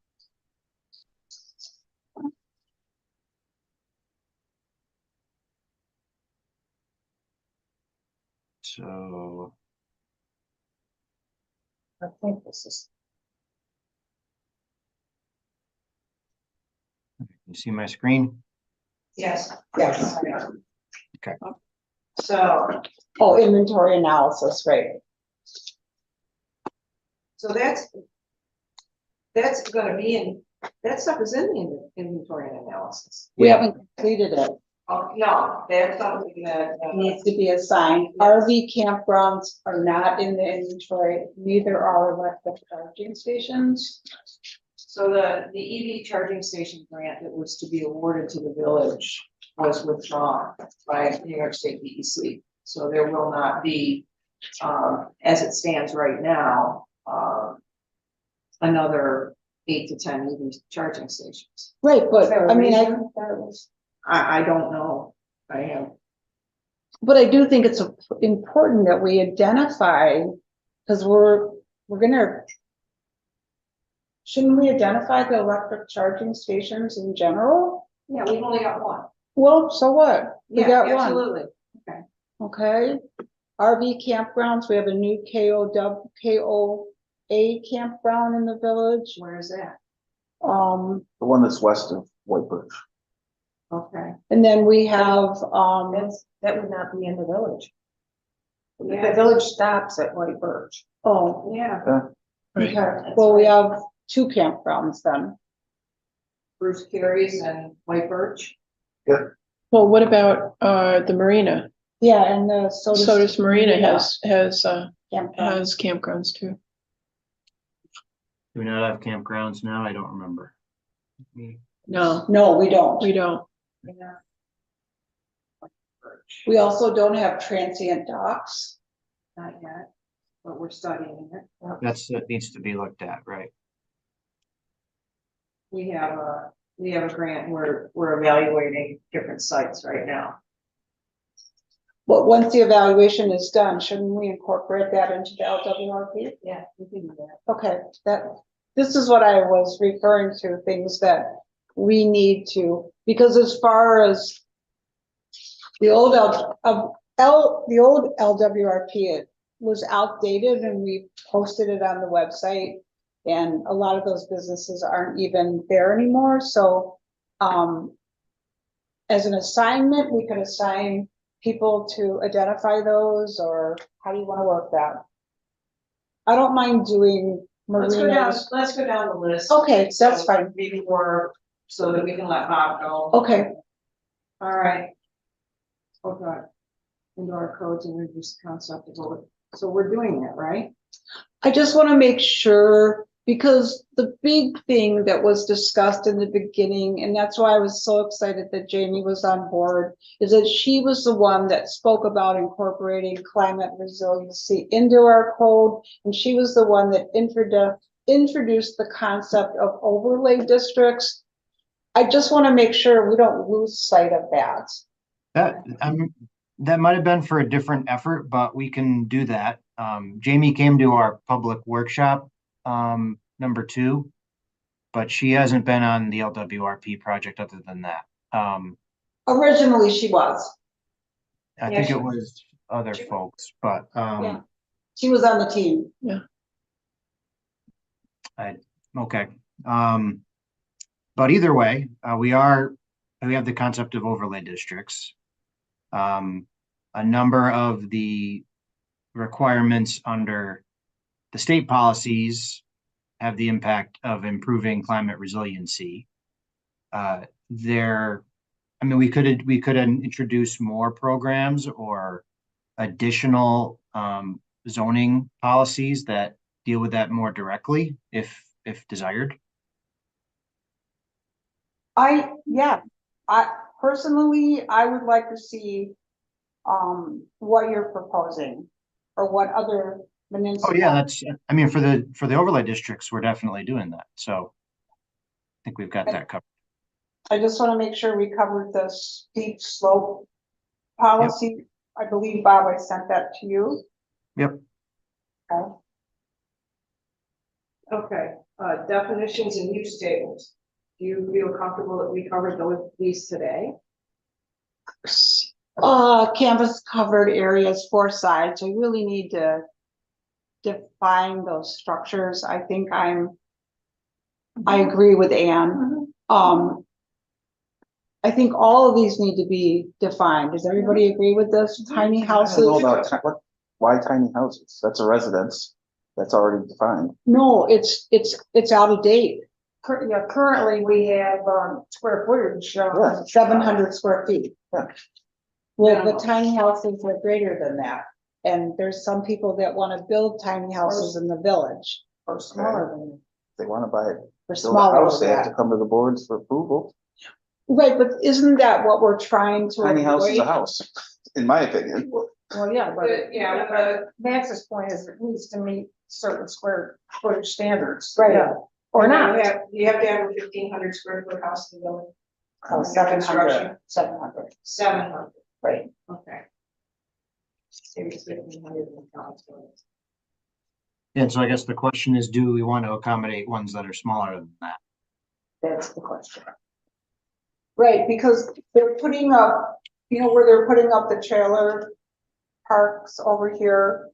So I think this is, you see my screen? Yes. Yes. Okay. So, Oh, inventory analysis, right. so that's gonna be in, that stuff is in the inventory and analysis. We Yeah. haven't completed it. Oh, no, that's something that, Needs to be assigned. RV campgrounds are not in the inventory, neither are electric charging stations. so the EV charging station grant that was to be awarded to the village was withdrawn by New York State DEC. So there will not be, as it stands right now, another 8 to 10 EV charging stations. Right, Is but there a I mean, reason that was- I don't know. I have, but I do think it's important that we identify, because we're gonna. Shouldn't we identify the electric charging stations in general? yeah, we've only got one. Well, so what? We Yeah, got one, absolutely. okay? RV campgrounds, we have a new KOA campground in the village. Where is that? The one that's west of White Birch. Okay. And then we have, that would not be in the village. The Yeah. village stops at White Birch. oh, Yeah, okay, well, we have 2 campgrounds then. Bruce Carey's and White Birch. Well, what about, the marina? Yeah, and the Sodus Marina has campground. campgrounds too. Do we not have campgrounds now? I don't remember. No, No, we don't. we don't. Yeah. We also don't have transient docks. Not yet, but we're studying it. That needs to be looked at, right? We have a grant, we're evaluating different sites right now. But once the evaluation is done, shouldn't we incorporate that into the LWRP? Yeah, we can do that. Okay, this is what I was referring to, things that we need to, because as far as the old the old LWRP, it was outdated and we posted it on the website. And a lot of those businesses aren't even there anymore, so, as an assignment, we could assign people to identify those, or how do you wanna work that? I don't mind doing Let's marinas. go down the list. Okay, that's fine. Maybe more, so that we can let Bob know. Okay, All right. Oh, God. Indoor codes and reduce the concept of over, so we're doing that, right? I just wanna make sure, because the big thing that was discussed in the beginning, and that's why I was so excited that Jamie was on board, is that she was the one that spoke about incorporating climate resiliency into our code, and she was the one that introduced the concept of overlay districts. I just wanna make sure we don't lose sight of that. That might have been for a different effort, but we can do that. Jamie came to our public workshop, number 2, but she hasn't been on the LWRP project other than that. Originally, she was. I Yeah, think she- it was other folks, but, Yeah. She was on the team. okay. But either way, we have the concept of overlay districts. A number of the requirements under the state policies have the impact of improving climate resiliency. I mean, we could introduce more programs or additional zoning policies that deal with that more directly if desired. I personally, I would like to see, what you're proposing, or what other Oh, municipal. yeah, I mean, for the overlay districts, we're definitely doing that. So I think we've got that covered. I just wanna make sure we covered the steep slope policy. I believe, Bob, I sent that to you. Yep. Okay. Okay, definitions and use tables. Do you feel comfortable that we covered these today? Canvas covered areas, 4 sides, we really need to define those structures. I think I agree with Anne. I think all of these need to be defined. Does everybody agree with this? Tiny I don't know houses? about why tiny houses? That's a residence. That's already defined. No, it's out of date. Currently, we have, square footage, Yeah. 700 square feet. Yeah. Well, the tiny houses are greater than that. And there's some people that wanna build tiny houses in the village, or smaller than. If they want to buy it, or build a smaller house, than they have to that. come to the boards for approval. Right, but isn't that what we're trying to Tiny house is a avoid? house, in my opinion. Well, yeah, but. Yeah, but- Max's point is it needs to meet certain square footage standards. Right. Yeah. or not. You have to have a 1,500 square foot house in the building. Oh, 700, 700, 700, right? okay. Maybe 1,500 in count. And so I guess the question is, do we want to accommodate ones that are smaller than that? That's the question. Right, because they're putting up, you know, where they're putting up the trailer parks over here.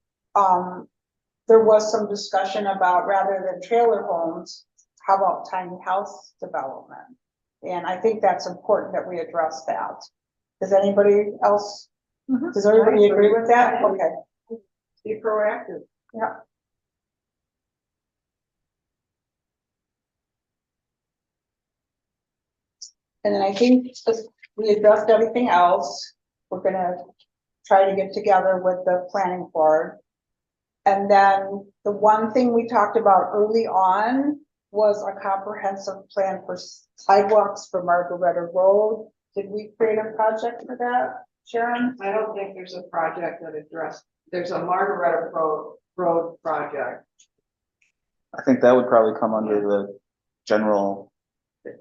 There was some discussion about, rather than trailer homes, how about tiny house development? And I think that's important that we address that. Does anybody else, does everybody agree with that? Okay. Be proactive. Yeah. And then I think we addressed everything else. We're gonna try to get together with the planning board. And then the one thing we talked about early on was a comprehensive plan for sidewalks for Margaretta Road. Did we create a project for that, Sharon? I don't think there's a project that addressed, there's a Margaretta Road project. I think that would probably come under the general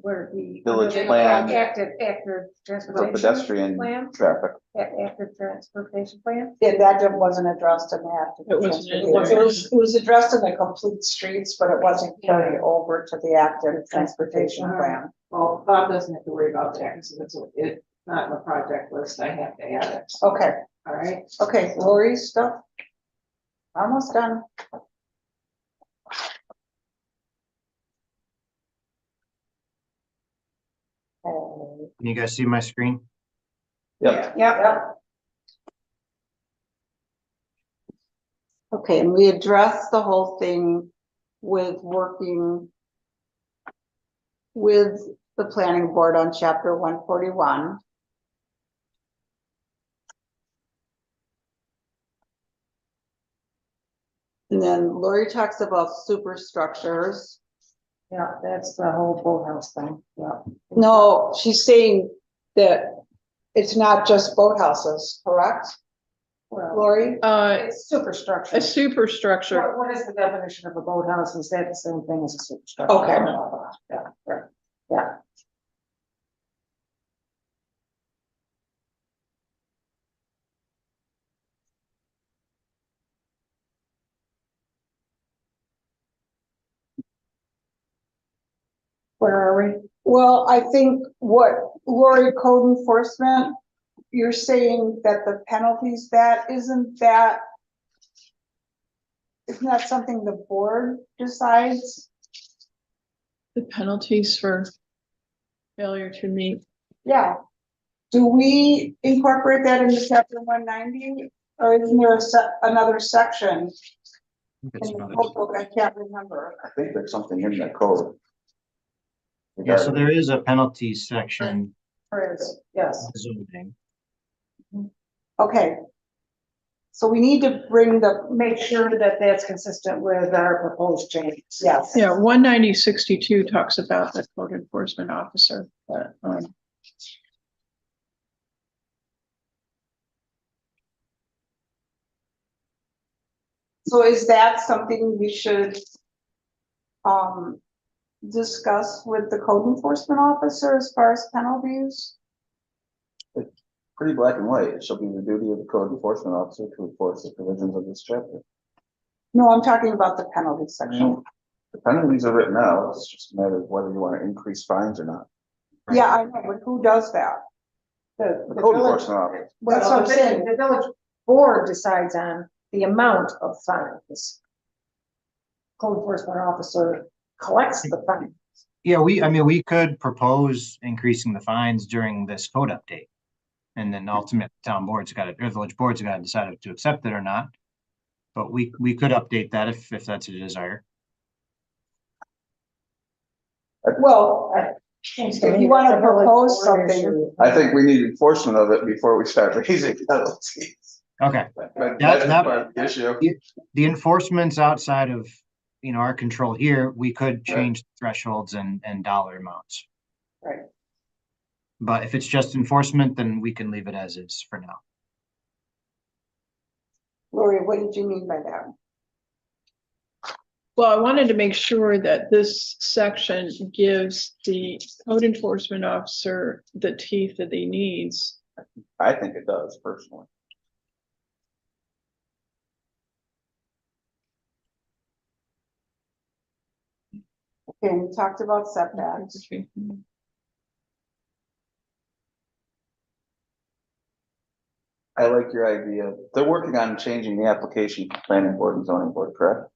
Where the. Village the plan. Active for transportation. pedestrian Plan, traffic. active transportation plan. Yeah, that wasn't addressed in that. It wasn't in It was addressed in the complete streets, but it wasn't carried over to the active transportation plan. Well, Bob doesn't have to worry about that, because it's not in the project list, I have to add it, Okay, all right? okay, Lori's stuff. Almost done. Okay. Can you guys see my screen? Yep. Yep. Okay, and we addressed the whole thing with working with the planning board on chapter 141. And then Lori talks about superstructures. Yeah, that's the whole boathouse thing, yeah. No, she's saying that it's not just boathouses, correct, Well, Lori? it's superstructure. A superstructure. What is the definition of a boathouse? Is that the same thing as a superstructure? Okay. Yeah, right, yeah. Where are we? Well, I think what Lori, code enforcement, you're saying that the penalties, isn't that something the board decides? The penalties for failure to meet. Yeah. Do we incorporate that into chapter 190? Or isn't there another section in It's the another- code book? I can't remember. I think there's something in that code. Yeah, so there is a penalty section. Where is it? Yes. Zoning. Okay. So we need to bring Make sure that that's consistent with our proposed changes. yes. Yeah, 19062 talks about the code enforcement officer, but, So is that something we should discuss with the code enforcement officer as far as penalties? Pretty black and white. It shall be the duty of the code enforcement officer to enforce the provisions of this chapter. No, I'm talking about the penalty section. The penalties are written out. It's just a matter of whether you want to increase fines or not. Yeah, I know, but who does that? The code village- enforcement officer. That's what I'm saying. The village board decides on the amount of fines. Code enforcement officer collects the fine. Yeah, we could propose increasing the fines during this code update. And then ultimately, town board's got to, or village board's got to decide to accept it or not. But we could update that if that's a desire. Well, if you want to propose something, I think we need enforcement of it before we start raising penalties. Okay, But That- that's that- part of the issue. the enforcement's outside of, our control here. We could change thresholds and dollar amounts. right? But if it's just enforcement, then we can leave it as is for now. Lori, what did you mean by that? Well, I wanted to make sure that this section gives the code enforcement officer the teeth that he needs. I think it does personally. Okay, we talked about setbacks. I like your idea. They're working on changing the application for planning board and zoning board, correct?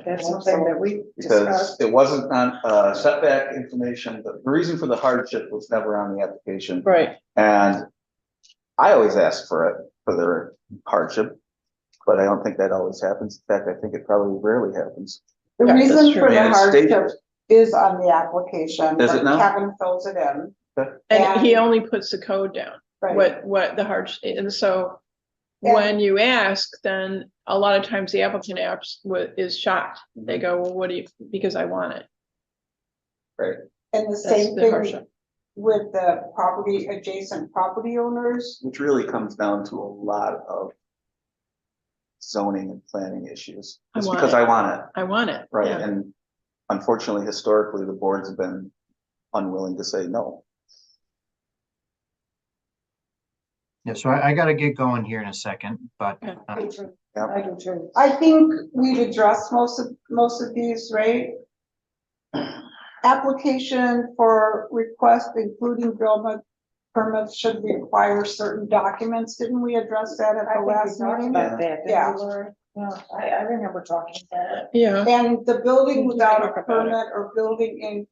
That's something that we Because discussed. it wasn't on setback information, the reason for the hardship was never on the application. Right. And I always ask for it, for their hardship, but I don't think that always happens. In fact, I think it probably rarely happens. The Yeah, that's reason true. for the And it's hardship stated. is on the application, Is it but now? Kevin fills it in. And he And- only puts the code down, Right, what the hardship, and so Yeah. when you ask, then a lot of times the applicant is shocked. They go, well, what do you, because I want it. and the That's same the thing hardship. with the property, adjacent property owners. Which really comes down to a lot of zoning and planning issues. I It's want because it. I want it, I want it. right? Yeah. And unfortunately, historically, the boards have been unwilling to say no. Yeah, so I gotta get going here in a second, but Okay. I do too. Yeah. I do too. I think we've addressed most of these, right? Application for request including building permits should require certain documents. Didn't we address that at I the think we last talked meeting? about that, didn't Yeah. we, Lori? Yeah, I remember talking about it. Yeah, And the building We did without a talk about it. permit or building in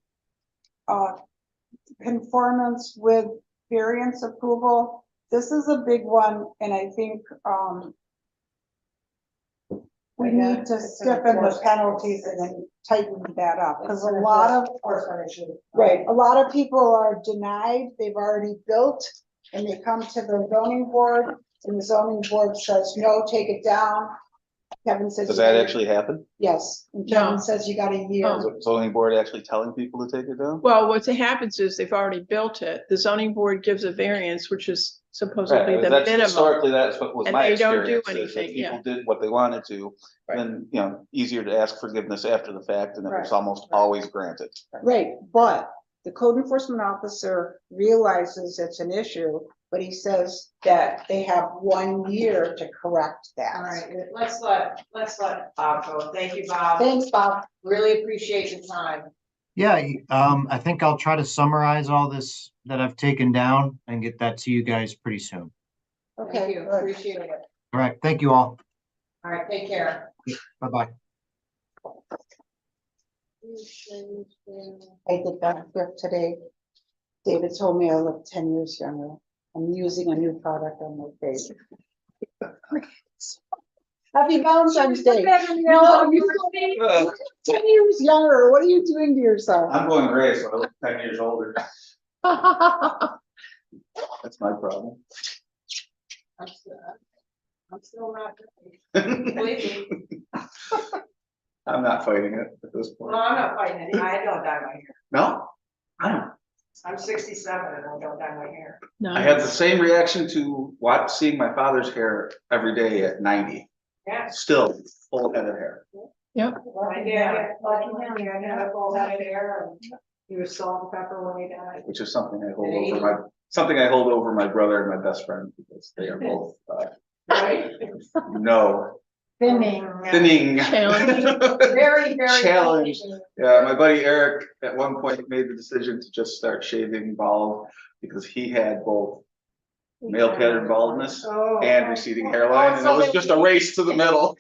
conformance with variance approval, this is a big one, and I think we Yeah, need to it's an stiffen the enforcement. penalties and then tighten that up, because It's a an lot of, enforcement issue. right, a lot of people are denied, they've already built, and they come to the zoning board, and the zoning board says, no, take it down. Kevin says. Does you that gotta- actually happen? Yes, and No. Kevin says you got a year. Is the zoning board actually telling people to take it down? well, what happens is they've already built it. The zoning board gives a variance, which is supposedly Right, the that's minimum. historically, that's what was And my they don't do experience, is that anything, yeah. people did what they wanted to. Right. Then, you know, easier to ask forgiveness after the fact, and it was Right. almost always granted. Right, but the code enforcement officer realizes it's an issue, but he says that they have 1 year to correct that. All right, let's let Bob go. Thank you, Bob. Thanks, Bob. Really appreciate your time. yeah, I think I'll try to summarize all this that I've taken down and get that to you guys pretty soon. Thank Okay, you, good. appreciate it. All right, thank you all. All right, take care. Bye-bye. I did that here today. David told me I look 10 years younger. I'm using a new product on my face. Happy Valentine's Day. No, you look 10 years younger. What are you doing to yourself? I'm going gray, so I look 10 years older. That's my problem. I'm still not. Believe me. I'm not fighting it at this Well, point. I'm not fighting it. I don't dye my hair. No, I don't. I'm 67 and I don't dye my hair. No. I had the same reaction to seeing my father's hair every day at 90. Yeah. Still full head of hair. Yep. My dad, lucky him, he had a full head of hair and he was salt and pepper when he died. Which is something I hold over my brother and my best friend, because they are both Right? no Thinning. thinning. Challenge. Very, very. Challenge. Yeah, my buddy Eric at one point made the decision to just start shaving bald because he had both male pattern baldness Oh. and receding hairline, and it was just a race to the middle.